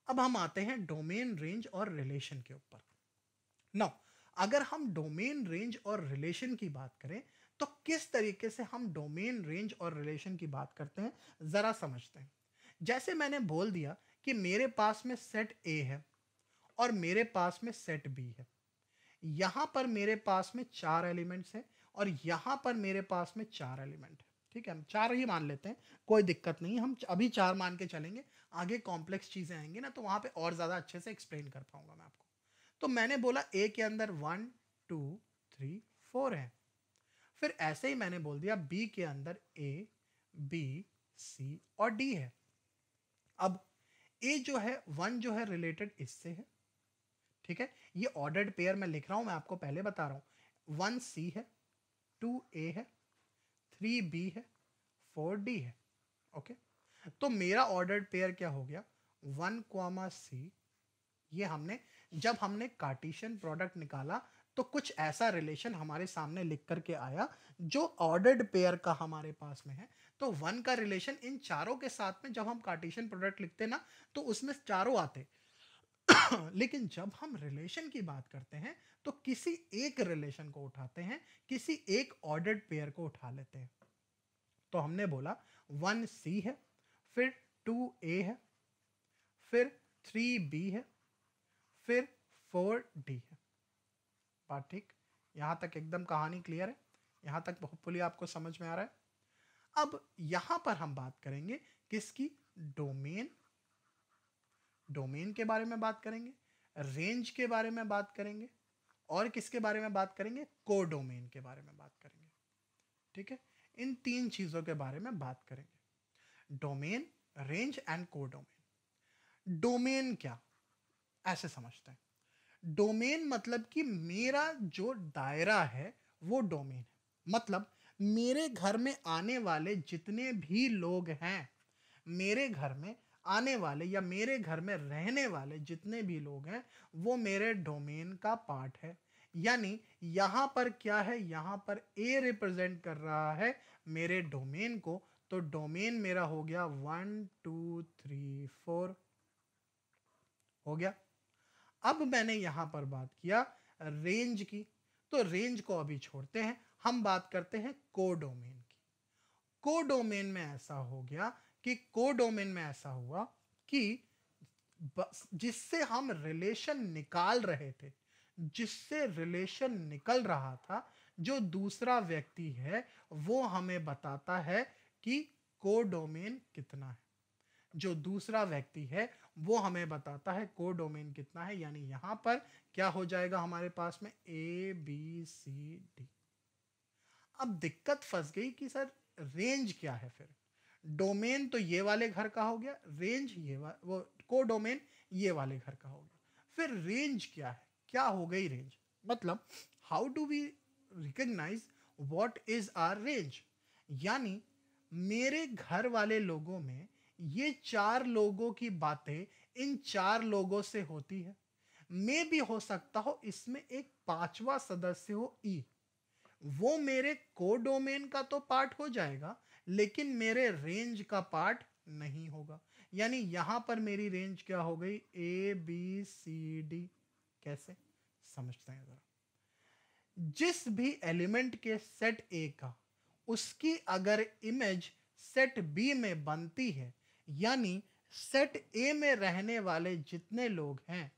अब हम आते हैं डोमेन रेंज और रिलेशन के ऊपर। नाउ अगर हम डोमेन रेंज और रिलेशन की बात करें तो किस तरीके से हम डोमेन रेंज और रिलेशन की बात करते हैं जरा समझते हैं। जैसे मैंने बोल दिया कि मेरे पास में सेट ए है और मेरे पास में सेट बी है, यहां पर मेरे पास में चार एलिमेंट्स हैं और यहां पर मेरे पास में चार एलिमेंट है, ठीक है। हम चार ही मान लेते हैं, कोई दिक्कत नहीं, हम अभी चार मान के चलेंगे, आगे कॉम्प्लेक्स चीजें आएंगी ना तो वहां पे और ज्यादा अच्छे से एक्सप्लेन कर पाऊंगा मैं आपको। तो मैंने बोला ए के अंदर 1 2 3 4 है, फिर ऐसे ही मैंने बोल दिया बी के अंदर ए बी सी और डी है। अब ए जो है 1 जो है रिलेटेड इससे है, ठीक है, ये ऑर्डर्ड पेयर मैं लिख रहा हूं, मैं आपको पहले बता रहा हूं। 1 सी है, 2 ए है, 3 बी है, 4 डी है। ओके, तो मेरा ऑर्डर्ड पेयर क्या हो गया, 1 कॉमा सी। ये हमने जब हमने कार्टेशियन प्रोडक्ट निकाला तो कुछ ऐसा रिलेशन हमारे सामने लिख करके आया जो ऑर्डर्ड पेयर का हमारे पास में है। तो 1 का रिलेशन इन चारों के साथ में जब हम कार्टेशियन प्रोडक्ट लिखते ना तो उसमें चारों आते लेकिन जब हम रिलेशन की बात करते हैं तो किसी एक रिलेशन को उठाते हैं, किसी एक ऑर्डर्ड पेयर को उठा लेते हैं। तो हमने बोला 1C है, फिर 2A है, फिर 3B है, फिर 4D है। बात ठीक? यहां तक एकदम कहानी क्लियर है? यहां तक होपफुली आपको समझ में आ रहा है? अब यहां पर हम बात करेंगे किसकी? डोमेन। डोमेन के बारे में बात करेंगे, रेंज के बारे में बात करेंगे, और किसके बारे में बात करेंगे? कोडोमेन के बारे में बात करेंगे। ठीक है, इन तीन चीजों के बारे में बात करेंगे, domain, range and codomain. Domain क्या? ऐसे समझते हैं, डोमेन मतलब कि मेरा जो दायरा है वो डोमेन है। मतलब मेरे घर में आने वाले जितने भी लोग हैं, मेरे घर में आने वाले या मेरे घर में रहने वाले जितने भी लोग हैं, वो मेरे डोमेन का पार्ट है। यानी यहां पर क्या है? यहां पर ए रिप्रेजेंट कर रहा है मेरे डोमेन को, तो डोमेन मेरा हो गया 1 2 3 4 हो गया। अब मैंने यहां पर बात किया रेंज की, तो रेंज को अभी छोड़ते हैं, हम बात करते हैं कोडोमेन की। कोडोमेन में ऐसा हो गया कि कोडोमेन में ऐसा हुआ कि जिससे हम रिलेशन निकाल रहे थे, जिससे रिलेशन निकल रहा था, जो दूसरा व्यक्ति है, वो हमें बताता है कि कोडोमेन कितना है। जो दूसरा व्यक्ति है वो हमें बताता है कोडोमेन कितना है। यानी यहां पर क्या हो जाएगा हमारे पास में? ABCD। अब दिक्कत फंस गई कि सर रेंज क्या है? फिर डोमेन तो ये वाले घर का हो गया, रेंज वो कोडोमेन ये वाले घर का हो गया, फिर रेंज क्या है? क्या हो गई रेंज? मतलब how do we recognise what is our range? यानी मेरे घर वाले लोगों में ये 4 लोगों की बातें इन 4 लोगों से होती है। मे भी हो सकता हो इसमें एक 5वां सदस्य हो ई, वो मेरे कोडोमेन का तो पार्ट हो जाएगा, लेकिन मेरे रेंज का पार्ट नहीं होगा। यानी यहां पर मेरी रेंज क्या हो गई? ABCD। कैसे समझते हैं जरा? जिस भी एलिमेंट के सेट A का, उसकी अगर इमेज सेट B में बनती है, यानी सेट A में रहने वाले जितने लोग हैं,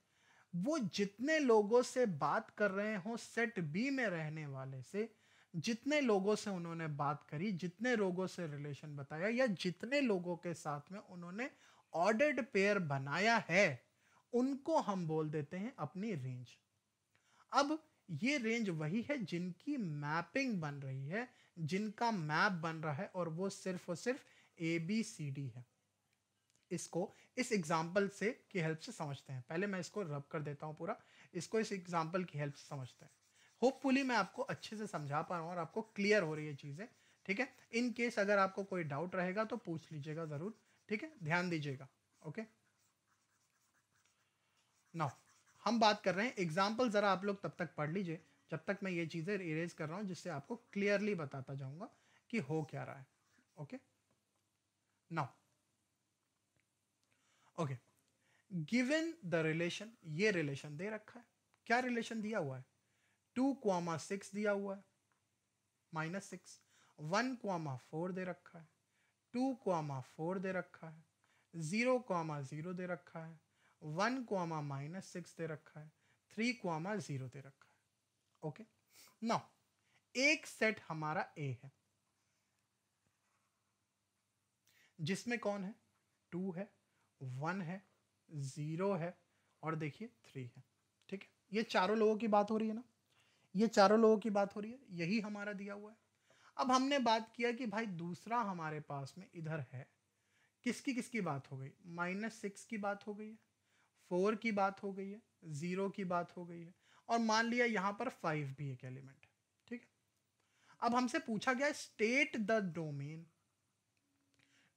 वो जितने लोगों से बात कर रहे हो सेट B में रहने वाले से, जितने लोगों से उन्होंने बात करी, जितने लोगों से रिलेशन बताया, या जितने लोगों के साथ में उन्होंने ऑर्डर्ड पेयर बनाया है, उनको हम बोल देते हैं अपनी रेंज। अब ये रेंज वही है जिनकी मैपिंग बन रही है, जिनका मैप बन रहा है, और वो सिर्फ और सिर्फ ABCD है। इसको इस एग्जाम्पल से की हेल्प से समझते हैं। पहले मैं इसको रब कर देता हूं पूरा, इसको इस एग्जाम्पल की हेल्प से समझते हैं। होपफुली मैं आपको अच्छे से समझा पा रहा हूं और आपको क्लियर हो रही है चीजें। ठीक है, इन केस अगर आपको कोई डाउट रहेगा तो पूछ लीजिएगा जरूर। ठीक है, ध्यान दीजिएगा। ओके, नाउ हम बात कर रहे हैं एग्जाम्पल, जरा आप लोग तब तक पढ़ लीजिए जब तक मैं ये चीजें इरेज कर रहा हूं, जिससे आपको क्लियरली बताता जाऊंगा कि हो क्या रहा है। Okay, now okay, given the relation, ये रिलेशन दे रखा है। क्या रिलेशन दिया हुआ है? 2,6 दिया हुआ है, -6। 1,4 दे रखा है, 2,4 दे रखा है, 0,0 दे रखा है, 1,-6 दे रखा है, 3,0 दे रखा है। ओके, नाउ एक सेट हमारा A है, जिसमें कौन है? 2 है, 1 है, 0 है, और देखिए 3 है। ठीक है, ये चारों लोगों की बात हो रही है ना? ये चारों लोगों की बात हो रही है, यही हमारा दिया हुआ है। अब हमने बात किया कि भाई दूसरा हमारे पास में इधर है, किसकी किसकी बात हो गई? -6 की बात हो गई है, 4 की बात हो गई है, 0 की बात हो गई है, और मान लिया यहां पर 5 भी एक एलिमेंट है। ठीक है, अब हमसे पूछा गया स्टेट द डोमेन।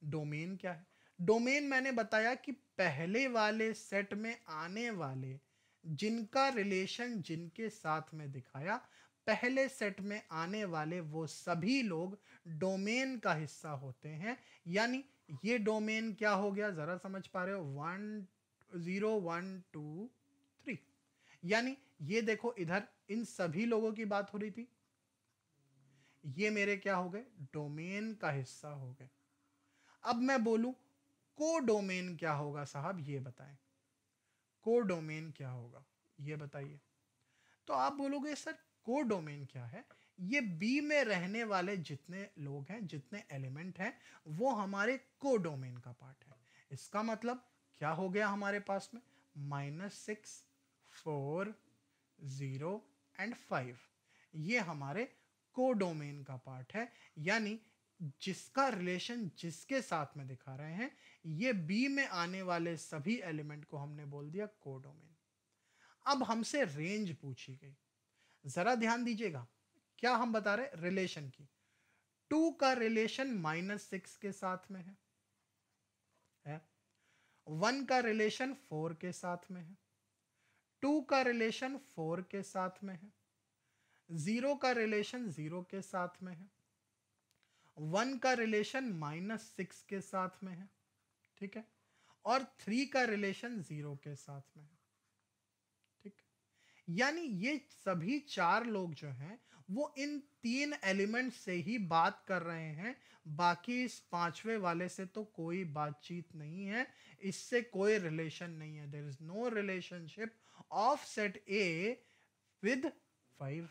डोमेन क्या है? डोमेन मैंने बताया कि पहले वाले सेट में आने वाले जिनका रिलेशन जिनके साथ में दिखाया, पहले सेट में आने वाले वो सभी लोग डोमेन का हिस्सा होते हैं। यानी ये डोमेन क्या हो गया? जरा समझ पा रहे हो? 1 0 1 2 3। यानी ये देखो, इधर इन सभी लोगों की बात हो रही थी, ये मेरे क्या हो गए? डोमेन का हिस्सा हो गए। अब मैं बोलूं कोडोमेन क्या होगा साहब, ये बताएं, कोडोमेन क्या होगा ये बताइए। तो आप बोलोगे सर कोडोमेन क्या है, ये बी में रहने वाले जितने लोग हैं, जितने एलिमेंट हैं, वो हमारे कोडोमेन का पार्ट है। इसका मतलब क्या हो गया हमारे पास में, -6, 4, 0 एंड 5, ये हमारे कोडोमेन का पार्ट है। यानी जिसका रिलेशन जिसके साथ में दिखा रहे हैं, ये बी में आने वाले सभी एलिमेंट को हमने बोल दिया कोडोमेन। अब हमसे रेंज पूछी गई, जरा ध्यान दीजिएगा, क्या हम बता रहे रिलेशन की। 2 का रिलेशन -6 के साथ में है 1 का रिलेशन 4 के साथ में है, 2 का रिलेशन 4 के साथ में है, 0 का रिलेशन 0 के साथ में है, 1 का रिलेशन -6 के साथ में है, ठीक है, और 3 का रिलेशन 0 के साथ में है, ठीक। यानी ये सभी 4 लोग जो हैं वो इन 3 एलिमेंट से ही बात कर रहे हैं, बाकी इस 5वें वाले से तो कोई बातचीत नहीं है, इससे कोई रिलेशन नहीं है। There is no relationship of set A with 5,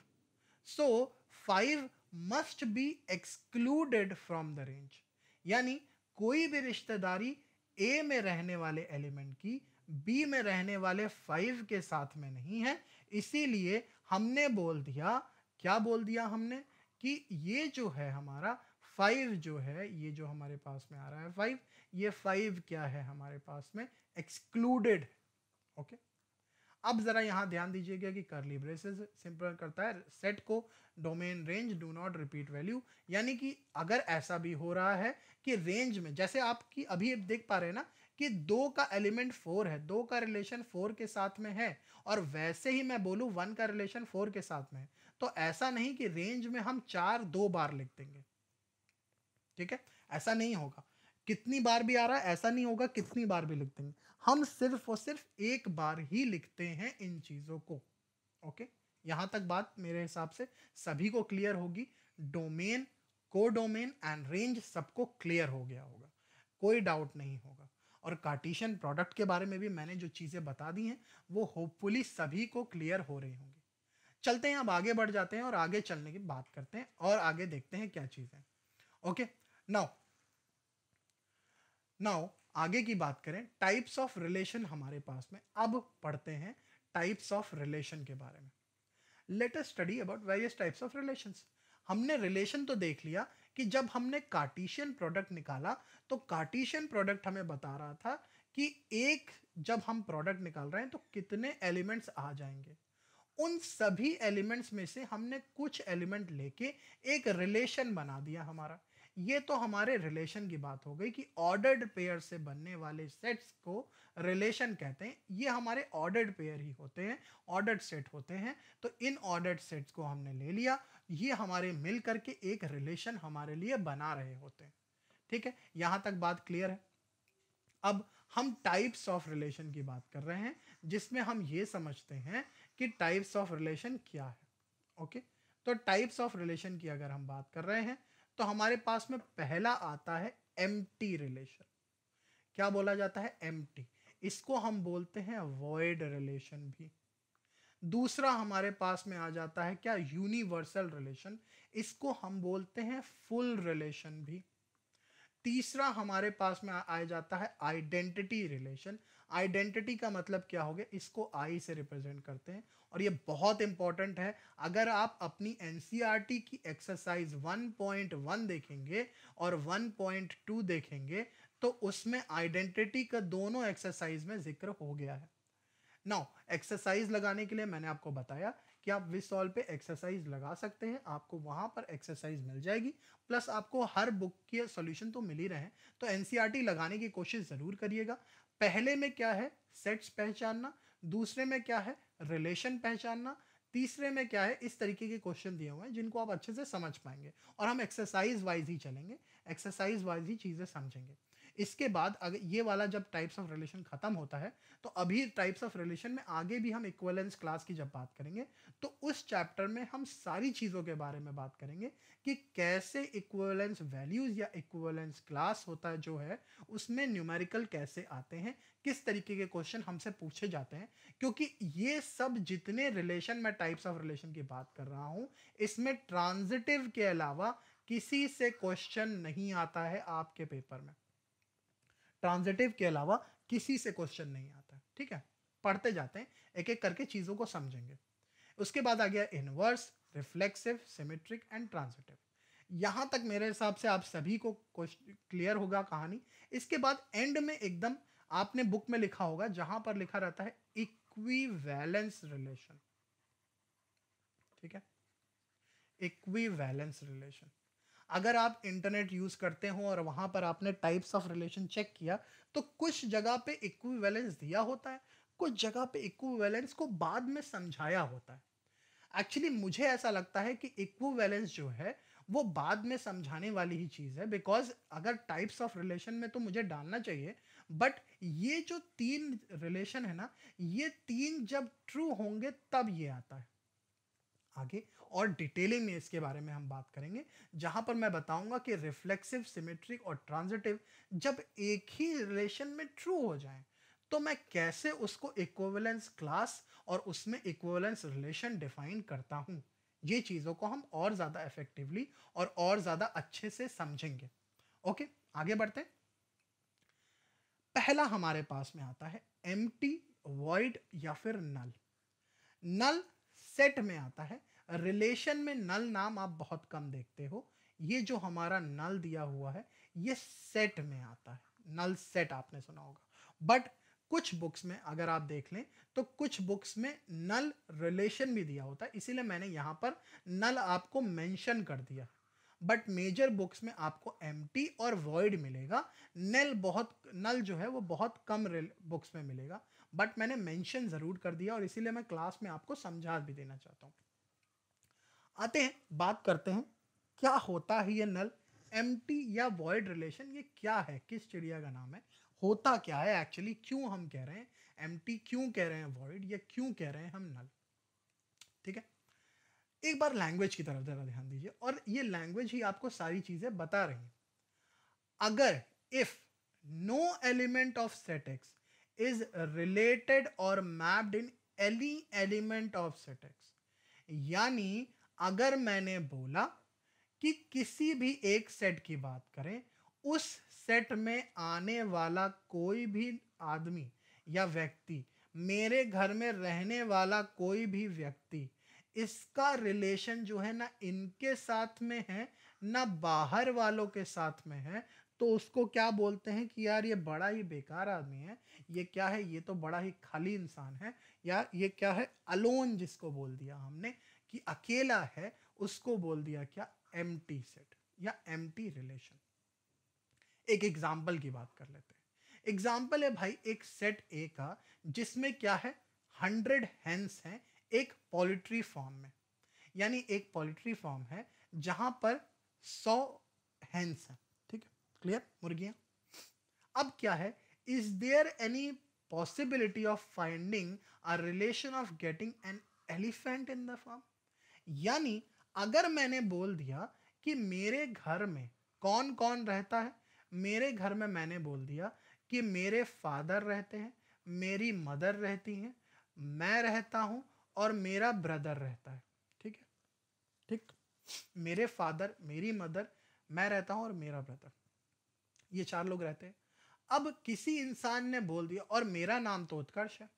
so 5 must be excluded from the range. यानी कोई भी रिश्तेदारी ए में रहने वाले एलिमेंट की बी में रहने वाले 5 के साथ में नहीं है, इसीलिए हमने बोल दिया, क्या बोल दिया हमने, कि ये जो है हमारा 5 जो है, ये जो हमारे पास में आ रहा है 5, ये 5 क्या है हमारे पास में एक्सक्लूडेड। ओके, अब जरा यहां ध्यान दीजिएगा कि कर्ली ब्रेसेस सिंपल करता है सेट को domain range do not repeat value. यानी कि अगर ऐसा भी हो रहा है कि रेंज में, जैसे आपकी अभी देख पा रहे हैं ना कि 2 का एलिमेंट 4 है, 2 का रिलेशन 4 के साथ में है, और वैसे ही मैं बोलूं 1 का रिलेशन 4 के साथ में है, तो ऐसा नहीं कि रेंज में हम 4 2 बार लिख देंगे, ठीक है, ऐसा नहीं होगा। कितनी बार भी आ रहा है ऐसा नहीं होगा, कितनी बार भी लिख देंगे, हम सिर्फ और सिर्फ एक बार ही लिखते हैं इन चीजों को। ओके, यहां तक बात मेरे हिसाब से सभी को क्लियर होगी। डोमेन, कोडोमेन एंड रेंज सबको क्लियर हो गया होगा, कोई डाउट नहीं होगा। और कार्टेशियन प्रोडक्ट के बारे में भी मैंने जो चीजें बता दी हैं वो होपफुली सभी को क्लियर हो रही होंगी। चलते हैं, अब आगे बढ़ जाते हैं और आगे चलने की बात करते हैं और आगे देखते हैं क्या चीज है। ओके, नाउ नाउ आगे की बात करें, टाइप्स ऑफ रिलेशन हमारे पास में। अब पढ़ते हैं टाइप्स ऑफ रिलेशन के बारे में। Let us study about various types of relations. हमने रिलेशन तो देख लिया कि जब हमने कार्टेशियन प्रोडक्ट निकाला तो कार्टेशियन प्रोडक्ट हमें बता रहा था कि एक जब हम प्रोडक्ट निकाल रहे हैं तो कितने एलिमेंट्स आ जाएंगे। उन सभी एलिमेंट्स में से हमने कुछ एलिमेंट लेके एक रिलेशन बना दिया हमारा। ये तो हमारे रिलेशन की बात हो गई कि ऑर्डर्ड पेयर से बनने वाले सेट्स को रिलेशन कहते हैं। ये हमारे ऑर्डर्ड पेयर ही होते हैं, ऑर्डर्ड सेट होते हैं। तो इन ऑर्डर्ड सेट्स को हमने ले लिया, ये हमारे मिल करके एक रिलेशन हमारे लिए बना रहे होते हैं। ठीक है, यहां तक बात क्लियर है। अब हम टाइप्स ऑफ रिलेशन की बात कर रहे हैं, जिसमें हम ये समझते हैं कि टाइप्स ऑफ रिलेशन क्या है। ओके, तो टाइप्स ऑफ रिलेशन की अगर हम बात कर रहे हैं तो हमारे पास में पहला आता है एम्प्टी रिलेशन। क्या बोला जाता है? एम्प्टी। इसको हम बोलते हैं वॉइड रिलेशन भी। दूसरा हमारे पास में आ जाता है क्या? Universal relation. इसको हम बोलते हैं फुल रिलेशन भी। तीसरा हमारे पास में आ जाता है आइडेंटिटी रिलेशन। आइडेंटिटी का मतलब क्या हो गया? इसको आई से रिप्रेजेंट करते हैं और ये बहुत इंपॉर्टेंट है। अगर आप अपनी एनसीईआरटी की एक्सरसाइज 1.1 देखेंगे और 1.2 देखेंगे तो उसमें आइडेंटिटी का दोनों एक्सरसाइज में जिक्र हो गया है। नाउ एक्सरसाइज लगाने के लिए मैंने आपको बताया कि आप विसॉल्व पे एक्सरसाइज लगा सकते हैं, आपको वहां पर एक्सरसाइज मिल जाएगी, प्लस आपको हर बुक के सॉल्यूशन तो मिल ही रहे हैं। तो एनसीईआरटी लगाने की कोशिश जरूर करिएगा। पहले में क्या है? सेट्स पहचानना। दूसरे में क्या है? रिलेशन पहचानना। तीसरे में क्या है? इस तरीके के क्वेश्चन दिए हुए हैं जिनको आप अच्छे से समझ पाएंगे, और हम एक्सरसाइज वाइज ही चलेंगे, एक्सरसाइज वाइज ही चीजें समझेंगे। इसके बाद अगर ये वाला जब टाइप्स ऑफ रिलेशन खत्म होता है, तो अभी टाइप्स ऑफ रिलेशन में आगे भी हम इक्विवेलेंस क्लास की जब बात करेंगे, तो उस चैप्टर में हम सारी चीज़ों के बारे में बात करेंगे कि कैसे इक्विवेलेंस वैल्यूज या इक्विवेलेंस क्लास होता है जो है, उसमें न्यूमेरिकल कैसे आते हैं, किस तरीके के क्वेश्चन हमसे पूछे जाते हैं। क्योंकि ये सब जितने रिलेशन में टाइप्स ऑफ रिलेशन की बात कर रहा हूं, इसमें ट्रांजिटिव के अलावा किसी से क्वेश्चन नहीं आता है आपके पेपर में। ट्रांजिटिव के अलावा किसी से क्वेश्चन नहीं आता है, ठीक है। पढ़ते जाते हैं, एक एक करके चीजों को समझेंगे। उसके बाद आ गया inverse, reflexive, symmetric and transitive. यहां तक मेरे हिसाब से आप सभी को क्लियर होगा कहानी। इसके बाद एंड में एकदम आपने बुक में लिखा होगा, जहां पर लिखा रहता है इक्विवेलेंस रिलेशन, ठीक है। इक्विवेलेंस रिलेशन, अगर आप इंटरनेट यूज करते हो और वहां पर आपने टाइप्स ऑफ रिलेशन चेक किया, तो कुछ जगह पे इक्विवेलेंस दिया होता है, कुछ जगह पे इक्विवेलेंस को बाद में समझाया होता है। एक्चुअली मुझे ऐसा लगता है कि इक्विवेलेंस जो है वो बाद में समझाने वाली ही चीज है, बिकॉज अगर टाइप्स ऑफ रिलेशन में तो मुझे डालना चाहिए, बट ये जो तीन रिलेशन है ना, ये तीन जब ट्रू होंगे तब ये आता है। आगे और डिटेलिंग में इसके बारे में हम बात करेंगे, जहां पर मैं बताऊंगा कि रिफ्लेक्सिव, सिमेट्रिक और ट्रांजिटिव जब एक ही रिलेशन में ट्रू हो जाएं, तो मैं कैसे उसको इक्विवेलेंस क्लास और उसमें इक्विवेलेंस रिलेशन डिफाइन करता हूं। ये चीजों को हम और ज्यादा इफेक्टिवली और ज्यादा अच्छे से समझेंगे। ओके, आगे बढ़ते हैं। पहला हमारे पास में आता है एम्प्टी, वॉइड या फिर नल। नल सेट में आता है, रिलेशन में नल नाम आप बहुत कम देखते हो। ये जो हमारा नल दिया हुआ है, ये सेट में आता है, नल सेट आपने सुना होगा। बट कुछ बुक्स में अगर आप देख लें, तो कुछ बुक्स में नल रिलेशन भी दिया होता है, इसीलिए मैंने यहां पर नल आपको मेंशन कर दिया। बट मेजर बुक्स में आपको एम्प्टी और वॉइड मिलेगा। नल जो है वो बहुत कम बुक्स में मिलेगा, बट मैंने मेंशन जरूर कर दिया और इसीलिए मैं क्लास में आपको समझा भी देना चाहता हूं। आते हैं, बात करते हैं क्या होता है ये नल, एम्प्टी या वॉइड रिलेशन। ये क्या है, किस चिड़िया का नाम है, होता क्या है एक्चुअली, क्यों हम कह रहे हैं एम्प्टी, क्यों कह रहे हैं वॉइड, या क्यों कह रहे हैं हम नल, ठीक है। एक बार लैंग्वेज की तरफ जरा ध्यान दीजिए, और ये लैंग्वेज ही आपको सारी चीजें बता रही है। अगर if no element of set X is related or mapped in any element of set x, यानी अगर मैंने बोला कि किसी भी एक सेट की बात करें, उस सेट में आने वाला कोई भी आदमी या व्यक्ति, मेरे घर में रहने वाला कोई भी व्यक्ति, इसका रिलेशन जो है ना इनके साथ में है ना बाहर वालों के साथ में है, तो उसको क्या बोलते हैं कि यार ये बड़ा ही बेकार आदमी है, ये क्या है, ये तो बड़ा ही खाली इंसान है, या ये क्या है, अलोन जिसको बोल दिया हमने कि अकेला है, उसको बोल दिया क्या, एम्प्टी सेट या एम्प्टी रिलेशन। एक एग्जाम्पल की बात कर लेते हैं। एग्जाम्पल है भाई एक सेट ए का, जिसमें क्या है, 100 हेंस हैं एक पोल्ट्री फार्म में। यानी एक पोल्ट्री फार्म है जहां पर 100 हेंस हैं, ठीक है, क्लियर, मुर्गियां। अब क्या है, is there any possibility of finding a relation of getting an elephant in the farm. यानी अगर मैंने बोल दिया कि मेरे घर में कौन कौन रहता है, मेरे घर में मैंने बोल दिया कि मेरे फादर रहते हैं, मेरी मदर रहती हैं, मैं रहता हूं और मेरा ब्रदर रहता है, ठीक है, ठीक, मेरे फादर, मेरी मदर, मैं रहता हूं और मेरा ब्रदर, ये 4 लोग रहते हैं। अब किसी इंसान ने बोल दिया, और मेरा नाम तो उत्कर्ष है,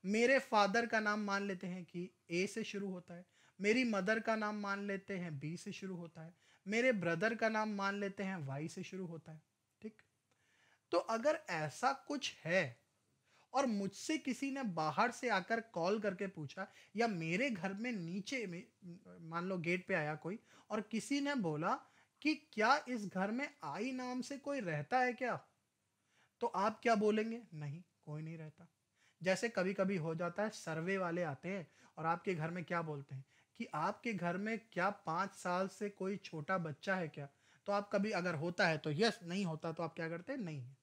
मेरे फादर का नाम मान लेते हैं कि ए से शुरू होता है, मेरी मदर का नाम मान लेते हैं बी से शुरू होता है, मेरे ब्रदर का नाम मान लेते हैं वाई से शुरू होता है, ठीक। तो अगर ऐसा कुछ है और मुझसे किसी ने बाहर से आकर कॉल करके पूछा, या मेरे घर में नीचे में मान लो गेट पे आया कोई और किसी ने बोला कि क्या इस घर में आई नाम से कोई रहता है क्या, तो आप क्या बोलेंगे, नहीं कोई नहीं रहता। जैसे कभी कभी हो जाता है, सर्वे वाले आते हैं और आपके घर में क्या बोलते हैं कि आपके घर में क्या 5 साल से कोई छोटा बच्चा है क्या, तो आप कभी अगर होता है तो यस, नहीं होता तो आप क्या करते हैं, नहीं है।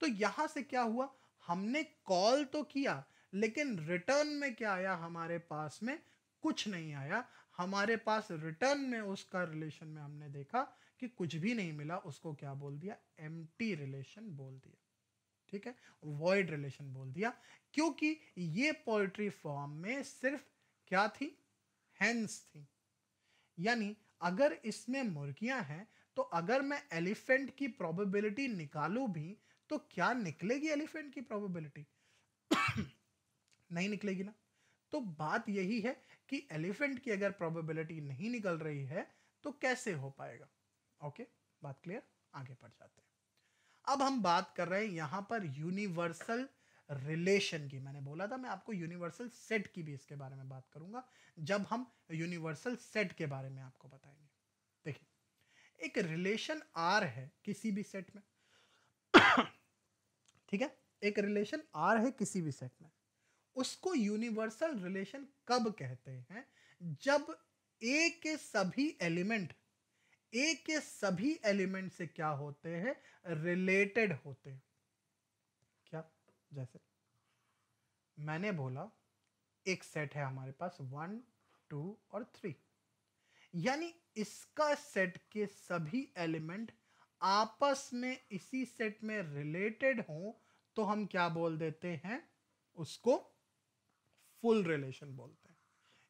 तो यहां से क्या हुआ, हमने कॉल तो किया लेकिन रिटर्न में क्या आया हमारे पास में, कुछ नहीं आया हमारे पास रिटर्न में। उसका रिलेशन में हमने देखा कि कुछ भी नहीं मिला, उसको क्या बोल दिया, एम्प्टी रिलेशन बोल दिया। ठीक है, वॉइड रिलेशन बोल दिया, क्योंकि ये पोल्ट्री फॉर्म में सिर्फ क्या थी, हेन्स थी। यानी अगर इसमें मुर्गियां हैं तो अगर मैं एलिफेंट की प्रोबेबिलिटी निकालूं भी तो क्या निकलेगी एलिफेंट की प्रोबेबिलिटी? नहीं निकलेगी ना। तो बात यही है कि एलिफेंट की अगर प्रोबेबिलिटी नहीं निकल रही है तो कैसे हो पाएगा। ओके, बात क्लियर, आगे बढ़ जाते हैं। अब हम बात कर रहे हैं यहां पर यूनिवर्सल रिलेशन की। मैंने बोला था मैं आपको यूनिवर्सल सेट की भी इसके बारे में बात करूंगा जब हम यूनिवर्सल सेट के बारे में आपको बताएंगे। देखिए, एक रिलेशन आर है किसी भी सेट में, ठीक है, एक रिलेशन आर है किसी भी सेट में, उसको यूनिवर्सल रिलेशन कब कहते हैं, जब ए के सभी एलिमेंट, ए के सभी एलिमेंट से क्या होते हैं, रिलेटेड होते हैं। क्या, जैसे मैंने बोला एक सेट है हमारे पास 1, 2 और 3, यानी इसका सेट के सभी एलिमेंट आपस में इसी सेट में रिलेटेड हों तो हम क्या बोल देते हैं, उसको फुल रिलेशन बोलते हैं।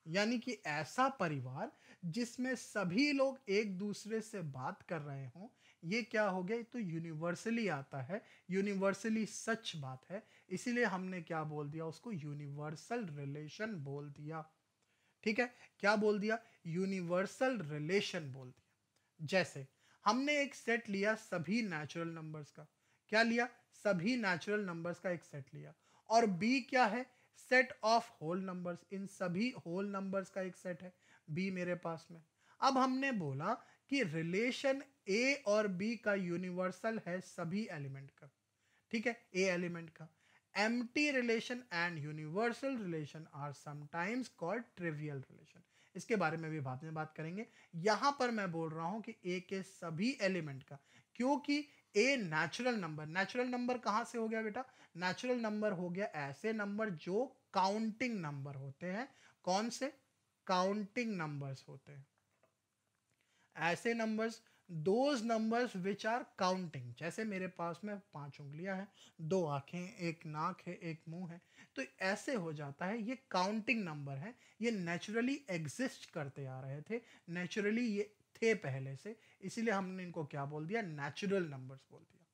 यानी कि ऐसा परिवार जिसमें सभी लोग एक दूसरे से बात कर रहे हों, ये क्या हो गया, तो यूनिवर्सली आता है, यूनिवर्सली सच बात है, इसीलिए हमने क्या बोल दिया, उसको यूनिवर्सल रिलेशन बोल दिया। ठीक है, क्या बोल दिया, यूनिवर्सल रिलेशन बोल दिया। जैसे हमने एक सेट लिया सभी नेचुरल नंबर्स का, क्या लिया, सभी नेचुरल नंबर्स का एक सेट लिया, और बी क्या है, सेट ऑफ होल नंबर्स, इन सभी होल नंबर्स का एक सेट है बी मेरे पास में। अब हमने बोला कि रिलेशन ए और बी का यूनिवर्सल है सभी एलिमेंट का, ठीक है, ए एलिमेंट का। Empty relation and universal relation are sometimes called trivial relation, इसके बारे में भी बाद में बात करेंगे। यहां पर मैं बोल रहा हूं कि ए के सभी एलिमेंट का, क्योंकि a natural number, natural number कहां से हो गया बेटा, नेचुरल नंबर हो गया ऐसे नंबर जो काउंटिंग नंबर होते हैं। कौन से, काउंटिंग नंबर्स होते हैं, ऐसे numbers, those numbers which are counting. जैसे मेरे पास में 5 उंगलियां हैं, 2 आंखें, एक नाक है, एक मुंह है, तो ऐसे हो जाता है, ये काउंटिंग नंबर है, ये नेचुरली एग्जिस्ट करते आ रहे थे, नेचुरली ये थे पहले से, इसीलिए हमने इनको क्या बोल दिया, नेचुरल नंबर्स बोल दिया।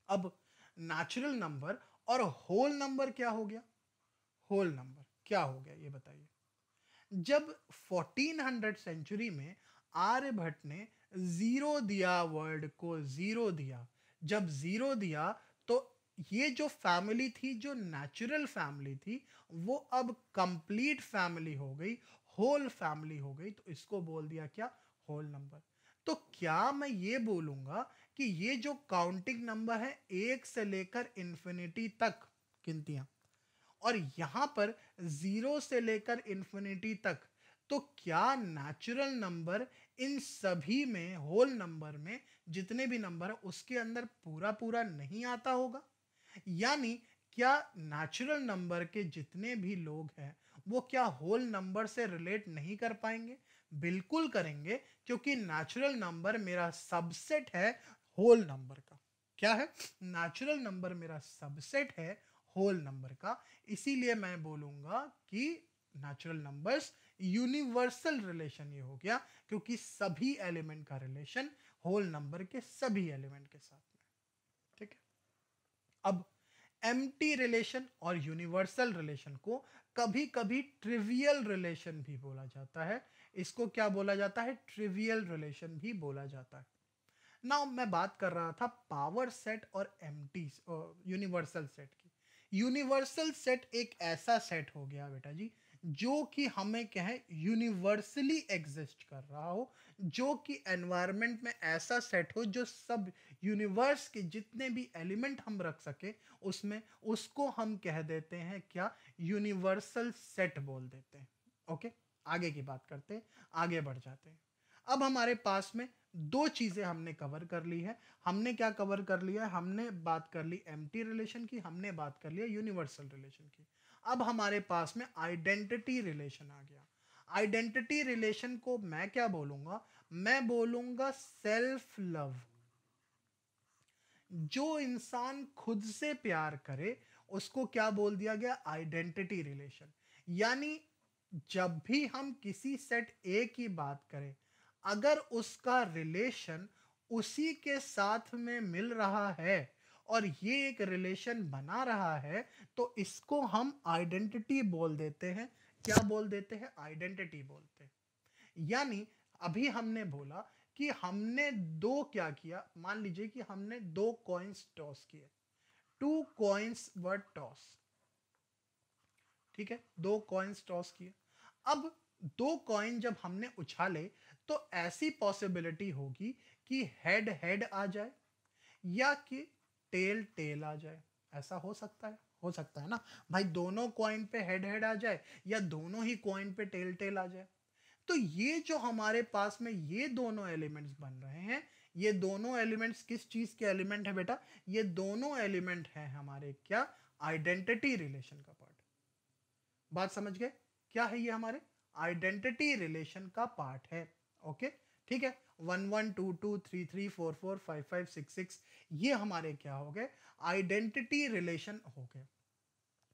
अब नेचुरल नंबर और होल नंबर क्या हो गया, होल नंबर क्या हो गया ये बताइए। जब 1400 सेंचुरी में आर्यभट्ट ने जीरो दिया, वर्ड को जीरो दिया, जब जीरो दिया तो ये जो फैमिली थी, जो नेचुरल फैमिली थी, वो अब कंप्लीट फैमिली हो गई, होल फैमिली हो गई, तो इसको बोल दिया क्या, होल नंबर। तो क्या मैं ये बोलूंगा कि ये जो काउंटिंग नंबर है, एक से लेकर इंफिनिटी तक गिनतियां, और यहां पर जीरो से लेकर इंफिनिटी तक, तो क्या नेचुरल नंबर इन सभी में, होल नंबर में जितने भी नंबर है उसके अंदर पूरा पूरा नहीं आता होगा? यानी क्या नेचुरल नंबर के जितने भी लोग हैं वो क्या होल नंबर से रिलेट नहीं कर पाएंगे? बिल्कुल करेंगे, क्योंकि नेचुरल नंबर मेरा सबसेट है होल नंबर का। क्या है, नेचुरल नंबर मेरा सबसेट है होल नंबर का, इसीलिए मैं बोलूंगा कि नेचुरल नंबर्स यूनिवर्सल रिलेशन ये हो गया, क्योंकि सभी एलिमेंट का रिलेशन होल नंबर के सभी एलिमेंट के साथ में। ठीक है, अब एम्प्टी रिलेशन और यूनिवर्सल रिलेशन को कभी कभी ट्रिवियल रिलेशन भी बोला जाता है। इसको क्या बोला जाता है, ट्रिवियल रिलेशन भी बोला जाता है। नाउ मैं बात कर रहा था पावर सेट और एम्प्टी यूनिवर्सल सेट की। यूनिवर्सल सेट एक ऐसा सेट हो गया बेटा जी जो कि हमें कहें यूनिवर्सली एग्जिस्ट कर रहा हो, जो कि एनवायरनमेंट में ऐसा सेट हो जो सब यूनिवर्स के जितने भी एलिमेंट हम रख सके उसमें, उसको हम कह देते हैं क्या, यूनिवर्सल सेट बोल देते हैं। ओके, आगे की बात करते हैं, आगे बढ़ जाते हैं। अब हमारे पास में दो चीजें हमने कवर कर ली है। हमने क्या कवर कर लिया है? हमने बात कर ली एम्प्टी रिलेशन की, हमने बात कर लिया यूनिवर्सल रिलेशन की। अब हमारे पास में आइडेंटिटी रिलेशन आ गया। आइडेंटिटी रिलेशन को मैं क्या बोलूंगा? मैं बोलूंगा सेल्फ लव। जो इंसान खुद से प्यार करे उसको क्या बोल दिया गया? Identity relation. यानी जब भी हम किसी सेट ए की बात करें, अगर उसका रिलेशन उसी के साथ में मिल रहा है और ये एक रिलेशन बना रहा है, तो इसको हम आइडेंटिटी बोल देते हैं। क्या बोल देते हैं? आइडेंटिटी बोलते हैं। यानी अभी हमने बोला कि हमने दो क्या किया, मान लीजिए कि हमने दो कॉइन्स टॉस किए, टू कॉइन्स वर टॉस, ठीक है, दो कॉइन्स टॉस किए। अब दो कॉइन जब हमने उछाले तो ऐसी पॉसिबिलिटी होगी कि हेड हेड आ जाए या कि टेल टेल आ जाए। ऐसा हो सकता है? हो सकता है ना भाई, दोनों कॉइन पे हेड हेड आ जाए या दोनों ही कॉइन पे टेल टेल आ जाए। तो ये जो हमारे पास में ये दोनों एलिमेंट्स बन रहे हैं, ये दोनों एलिमेंट्स किस चीज के एलिमेंट है बेटा? ये दोनों एलिमेंट हैं हमारे क्या? आइडेंटिटी रिलेशन का पार्ट। बात समझ गए? क्या है ये? हमारे आइडेंटिटी रिलेशन का पार्ट है। ओके, ठीक है। 1 1 2 2 3 3 4 4 5 5 6 6 ये हमारे क्या हो गए? आइडेंटिटी रिलेशन हो गए।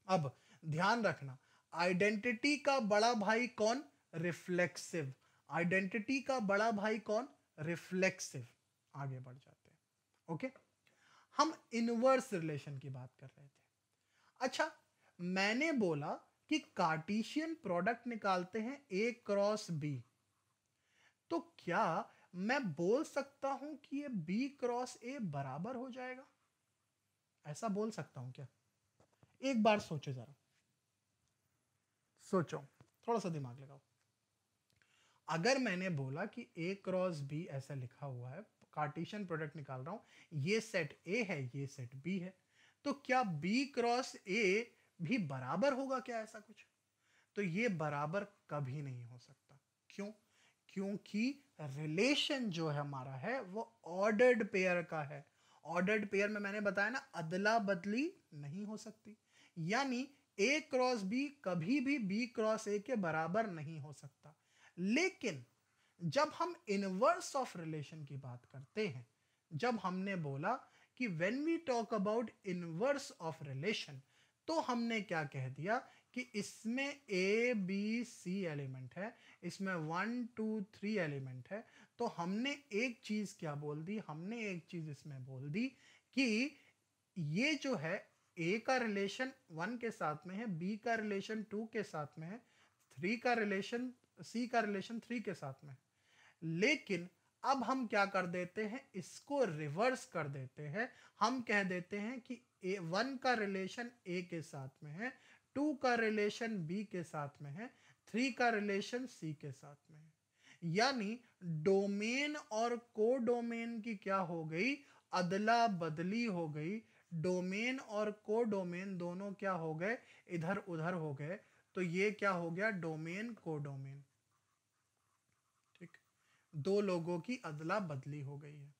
अब ध्यान रखना, आइडेंटिटी का बड़ा भाई कौन? रिफ्लेक्सिव। आइडेंटिटी का बड़ा भाई कौन? रिफ्लेक्सिव। आगे बढ़ जाते हैं। ओके, हम इनवर्स रिलेशन की बात कर रहे थे। अच्छा, मैंने बोला कि कार्टेशियन प्रोडक्ट निकालते हैं ए क्रॉस बी, तो क्या मैं बोल सकता हूं कि ये बी क्रॉस ए बराबर हो जाएगा? ऐसा बोल सकता हूं क्या? एक बार सोचो जरा, सोचो, थोड़ा सा दिमाग लगाओ। अगर मैंने बोला कि ए क्रॉस बी ऐसा लिखा हुआ है, कार्टेशियन प्रोडक्ट निकाल रहा हूं, ये सेट ए है, ये सेट बी है, तो क्या बी क्रॉस ए भी बराबर होगा क्या? ऐसा कुछ? तो ये बराबर कभी नहीं हो सकता। क्यों? क्योंकि रिलेशन जो है हमारा है वो ऑर्डर्ड पेयर का है। ऑर्डर्ड पेयर में मैंने बताया ना, अदला बदली नहीं हो सकती। यानी ए क्रॉस बी कभी भी बी क्रॉस ए के बराबर नहीं हो सकता। लेकिन जब हम इनवर्स ऑफ रिलेशन की बात करते हैं, जब हमने बोला कि when we talk about inverse of relation, तो हमने क्या कह दिया कि इसमें ए बी सी एलिमेंट है, इसमें 1 2 3 एलिमेंट है। तो हमने एक चीज क्या बोल दी? हमने एक चीज इसमें बोल दी कि ये जो है ए का रिलेशन 1 के साथ में है, बी का रिलेशन 2 के साथ में है, थ्री का रिलेशन सी का रिलेशन 3 के साथ में। लेकिन अब हम क्या कर देते हैं? इसको रिवर्स कर देते हैं। हम कह देते हैं कि वन का रिलेशन ए के साथ में है, टू का रिलेशन बी के साथ में है, थ्री का रिलेशन सी के साथ में है। यानी डोमेन और कोडोमेन की क्या हो गई? अदला बदली हो गई। डोमेन और कोडोमेन दोनों क्या हो गए? इधर उधर हो गए। तो ये क्या हो गया? Domain codomain. ठीक, दो लोगों की अदला बदली हो गई है।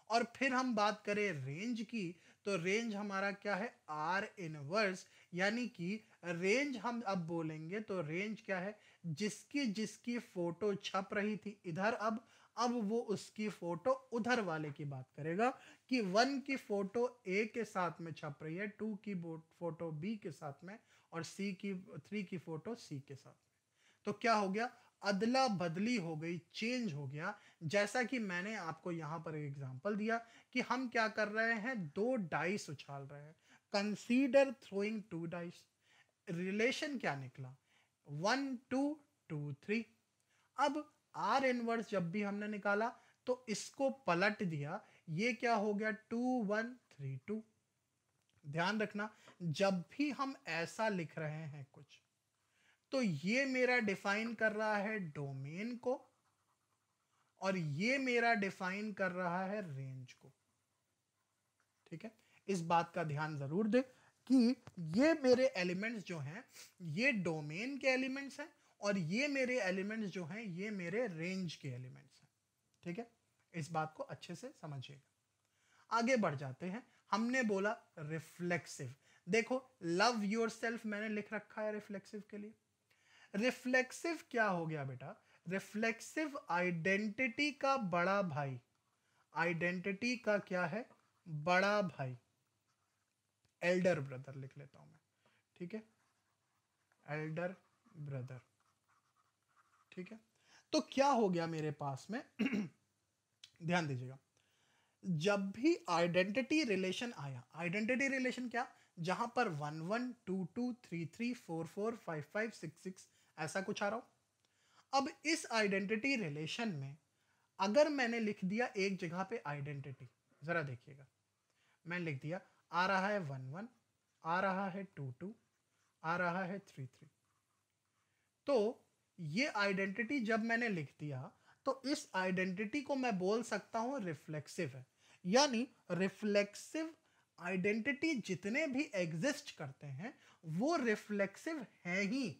और फिर हम बात करें रेंज की, तो रेंज हमारा क्या है? Are inverse. यानी कि रेंज हम अब बोलेंगे तो रेंज क्या है? जिसकी जिसकी फोटो छप रही थी इधर, अब वो उसकी फोटो उधर वाले की बात करेगा कि 1 की फोटो ए के साथ में छप रही है, 2 की फोटो बी के साथ में, और सी की 3 की फोटो सी के साथ में। तो क्या हो गया? अदला बदली हो गई, चेंज हो गया। जैसा कि मैंने आपको यहां पर एक एग्जांपल दिया कि हम क्या कर रहे हैं? दो डाइस उछाल रहे हैं। Consider throwing two dice. Relation क्या निकला? 1 2 2 3। अब आर इनवर्स जब भी हमने निकाला तो इसको पलट दिया, ये क्या हो गया? 2 1 3 2। ध्यान रखना, जब भी हम ऐसा लिख रहे हैं कुछ, तो ये मेरा डिफाइन कर रहा है डोमेन को और ये मेरा डिफाइन कर रहा है रेंज को। ठीक है, इस बात का ध्यान जरूर दे कि ये मेरे एलिमेंट्स जो हैं ये डोमेन के एलिमेंट्स हैं और ये मेरे एलिमेंट्स जो हैं ये मेरे रेंज के एलिमेंट्स हैं। ठीक है, इस बात को अच्छे से समझिएगा। आगे बढ़ जाते हैं। हमने बोला रिफ्लेक्सिव। देखो लव योरसेल्फ मैंने लिख रखा है रिफ्लेक्सिव के लिए। रिफ्लेक्सिव क्या हो गया बेटा? रिफ्लेक्सिव आइडेंटिटी का बड़ा भाई। आइडेंटिटी का क्या है? बड़ा भाई, एल्डर ब्रदर लिख लेता हूं मैं, ठीक है, एल्डर ब्रदर, ठीक है। तो क्या हो गया मेरे पास में ध्यान दीजिएगा, जब भी आइडेंटिटी रिलेशन आया, आइडेंटिटी रिलेशन क्या? जहां पर 1 1 2 2 3 3 4 4 5 5 6 6 ऐसा कुछ आ रहा हो। अब इस आइडेंटिटी रिलेशन में अगर मैंने लिख दिया एक जगह पे आइडेंटिटी, जरा देखिएगा, मैं लिख दिया आ रहा है 1 1, आ रहा है 2 2, आ रहा है 3 3। तो ये आइडेंटिटी जब मैंने लिख दिया तो इस आइडेंटिटी को मैं बोल सकता हूं रिफ्लेक्सिव है। यानी रिफ्लेक्सिव आइडेंटिटी जितने भी एग्जिस्ट करते हैं वो रिफ्लेक्सिव हैं ही।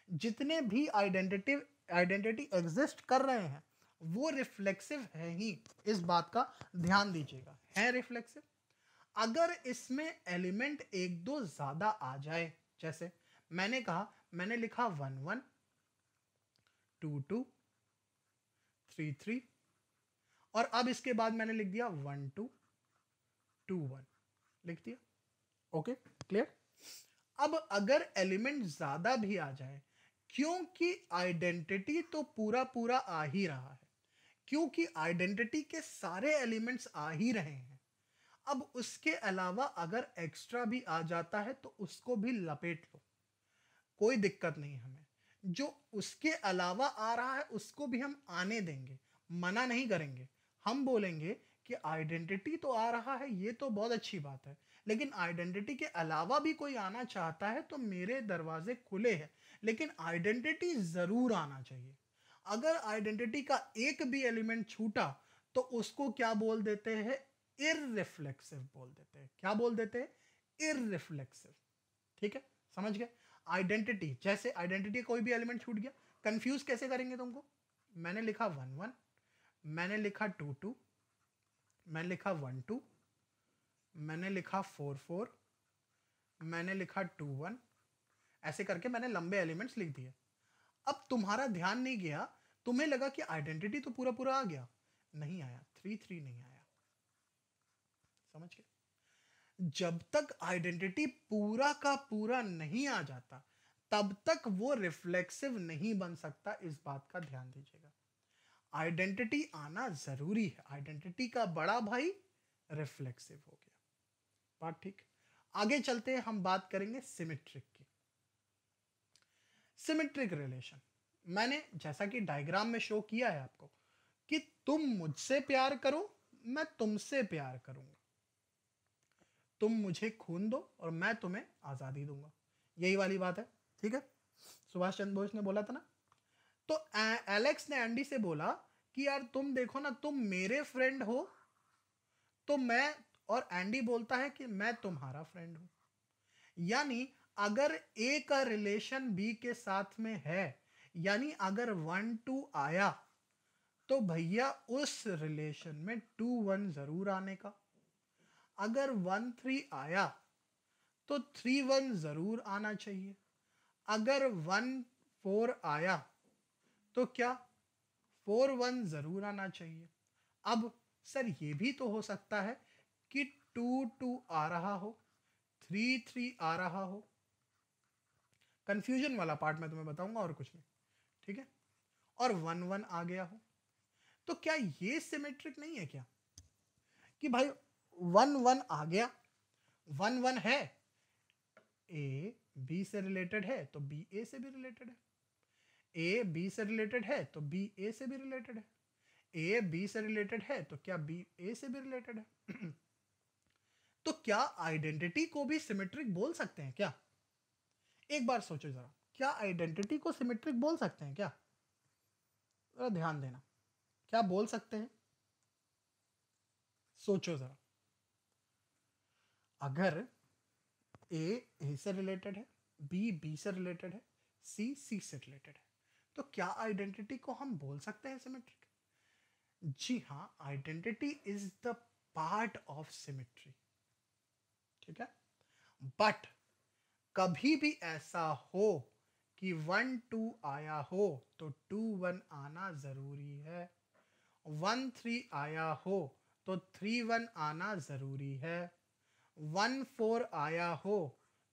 जितने भी आइडेंटिटी एग्जिस्ट कर रहे हैं वो रिफ्लेक्सिव है ही, इस बात का ध्यान दीजिएगा, है रिफ्लेक्सिव। अगर इसमें एलिमेंट एक दो ज्यादा आ जाए, जैसे मैंने कहा, मैंने लिखा 1 1 2 2 3 3 और अब इसके बाद मैंने लिख दिया 1 2 2 1, लिख दिया, ओके क्लियर। अब अगर एलिमेंट ज्यादा भी आ जाए, क्योंकि आइडेंटिटी तो पूरा पूरा आ ही रहा है, क्योंकि आइडेंटिटी के सारे एलिमेंट्स आ ही रहे हैं, अब उसके अलावा अगर एक्स्ट्रा भी आ जाता है तो उसको भी लपेट लो, कोई दिक्कत नहीं हमें। जो उसके अलावा आ रहा है उसको भी हम आने देंगे, मना नहीं करेंगे। हम बोलेंगे कि आइडेंटिटी तो आ रहा है, ये तो बहुत अच्छी बात है, लेकिन आइडेंटिटी के अलावा भी कोई आना चाहता है तो मेरे दरवाजे खुले हैं, लेकिन आइडेंटिटी जरूर आना चाहिए। अगर आइडेंटिटी का एक भी एलिमेंट छूटा तो उसको क्या बोल देते हैं? इररिफ्लेक्सिव बोल देते हैं। क्या बोल देते हैं? इररिफ्लेक्सिव, ठीक है, समझ गए। आइडेंटिटी, जैसे आइडेंटिटी कोई भी एलिमेंट छूट गया, कंफ्यूज कैसे करेंगे तुमको? मैंने लिखा 1 1, मैंने लिखा 2 2, मैंने लिखा 1 2, मैंने लिखा 4 4, मैंने लिखा 2 1, ऐसे करके मैंने लंबे एलिमेंट्स लिख दिए। अब तुम्हारा ध्यान नहीं गया, तुम्हें लगा कि आइडेंटिटी तो पूरा पूरा आ गया, नहीं आया, 3 3 नहीं आया, समझ गए। जब तक आइडेंटिटी पूरा का पूरा नहीं आ जाता तब तक वो रिफ्लेक्सिव नहीं बन सकता, इस बात का ध्यान दीजिएगा। आइडेंटिटी आना जरूरी है, आइडेंटिटी का बड़ा भाई रिफ्लेक्सिव हो गया, बात ठीक। आगे चलते हैं, हम बात करेंगे सिमेट्रिक की। सिमेट्रिक रिलेशन मैंने जैसा कि डायग्राम में शो किया है आपको कि तुम मुझसे प्यार करो, मैं तुमसे प्यार करूंगा, तुम मुझे खून दो और मैं तुम्हें आजादी दूंगा, यही वाली बात है, ठीक है। सुभाष चंद्र बोस ने बोला था ना। तो एलेक्स ने एंडी से बोला कि यार तुम देखो ना, तुम मेरे फ्रेंड हो तो मैं, और एंडी बोलता है कि मैं तुम्हारा फ्रेंड हूं। यानी अगर ए का रिलेशन बी के साथ में है, यानी अगर 1 2 आया तो भैया उस रिलेशन में 2 1 जरूर आने का। अगर 1 3 आया तो 3 1 जरूर आना चाहिए। अगर 1 4 आया तो क्या 4 1 जरूर आना चाहिए। अब सर ये भी तो हो सकता है कि 2 2 आ रहा हो, 3 3 आ रहा हो, कंफ्यूजन वाला पार्ट मैं तुम्हें बताऊंगा और कुछ नहीं, ठीक है, और 1 1 आ गया हो, तो क्या ये सिमेट्रिक नहीं है क्या? कि भाई 1 1 आ गया, 1 1 है, ए बी से रिलेटेड है तो बी ए से भी रिलेटेड है, ए बी से रिलेटेड है तो बी ए से भी रिलेटेड है, ए बी से रिलेटेड है तो क्या बी ए से भी रिलेटेड है तो क्या आइडेंटिटी को भी सिमेट्रिक बोल सकते हैं क्या? एक बार सोचो जरा, क्या आइडेंटिटी को सिमेट्रिक बोल सकते हैं क्या? जरा ध्यान देना, क्या बोल सकते हैं? सोचो जरा, अगर ए से रिलेटेड है, बी से रिलेटेड है, सी से रिलेटेड है, तो क्या आइडेंटिटी को हम बोल सकते हैं सिमेट्रिक? जी हाँ, identity is the part of symmetry, ठीक है। बट कभी भी ऐसा हो कि 1 2 आया हो तो 2 1 आना जरूरी है, 1 3 आया हो तो 3 1 आना जरूरी है, 1 4 आया हो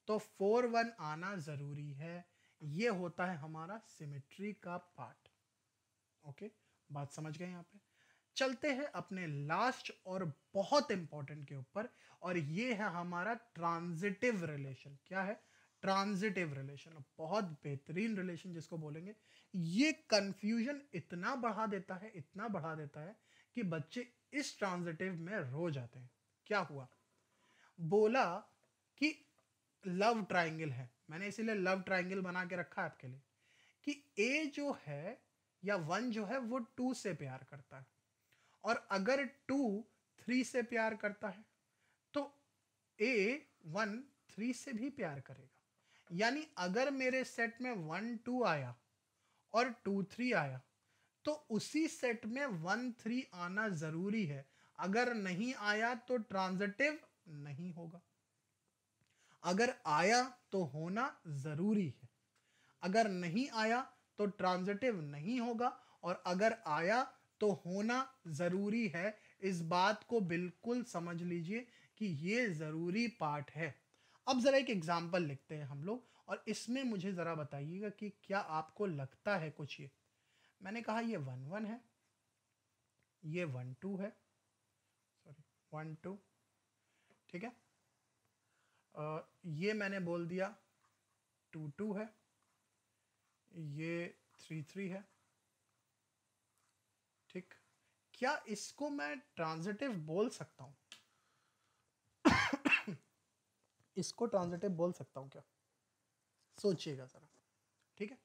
तो 4 1 आना जरूरी है। ये होता है हमारा सिमेट्री का पार्ट। ओके, बात समझ गए यहाँ पे। चलते हैं अपने लास्ट और बहुत इंपॉर्टेंट के ऊपर, और ये है हमारा ट्रांजिटिव रिलेशन। क्या है? ट्रांजिटिव रिलेशन, बहुत बेहतरीन रिलेशन जिसको बोलेंगे। ये कंफ्यूजन इतना बढ़ा देता है, इतना बढ़ा देता है कि बच्चे इस ट्रांजिटिव में रो जाते हैं। क्या हुआ? बोला कि लव ट्रायंगल है, मैंने इसीलिए लव ट्रायंगल बना के रखा है आपके लिए, कि ए जो है या 1 जो है वो 2 से प्यार करता है, और अगर 2 3 से प्यार करता है तो ए 1 3 से भी प्यार करेगा। यानी अगर मेरे सेट में 1 2 आया और 2 3 आया तो उसी सेट में 1 3 आना जरूरी है। अगर नहीं आया तो ट्रांजिटिव नहीं होगा, अगर आया तो होना जरूरी है, अगर नहीं आया तो ट्रांजिटिव नहीं होगा, और अगर आया तो होना जरूरी है। इस बात को बिल्कुल समझ लीजिए कि ये जरूरी पार्ट है। अब जरा एक एग्जांपल लिखते हैं हम लोग, और इसमें मुझे जरा बताइएगा कि क्या आपको लगता है कुछ। ये मैंने कहा ये 1 1 है, ये 1 2 है, सॉरी 1 2, ठीक है। ये मैंने बोल दिया 2 2 है, ये 3 3 है, ठीक। क्या इसको मैं ट्रांजिटिव बोल सकता हूं? इसको ट्रांजिटिव बोल सकता हूं क्या? सोचिएगा जरा, ठीक है,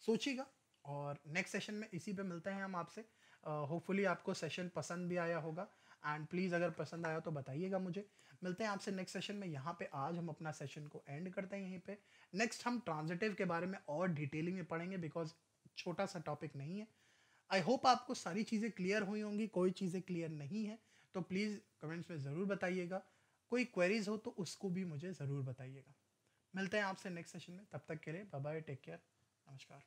सोचिएगा। और नेक्स्ट सेशन में इसी पे मिलते हैं हम आपसे। होपफुली आपको सेशन पसंद भी आया होगा, एंड प्लीज़ अगर पसंद आया तो बताइएगा मुझे। मिलते हैं आपसे नेक्स्ट सेशन में। यहाँ पे आज हम अपना सेशन को एंड करते हैं यहीं पे। नेक्स्ट हम ट्रांजिटिव के बारे में और डिटेलिंग में पढ़ेंगे, बिकॉज छोटा सा टॉपिक नहीं है। आई होप आपको सारी चीज़ें क्लियर हुई होंगी। कोई चीज़ें क्लियर नहीं है तो प्लीज़ कमेंट्स में ज़रूर बताइएगा। कोई क्वेरीज हो तो उसको भी मुझे ज़रूर बताइएगा। मिलते हैं आपसे नेक्स्ट सेशन में, तब तक के लिए बाय बाय, टेक केयर, नमस्कार।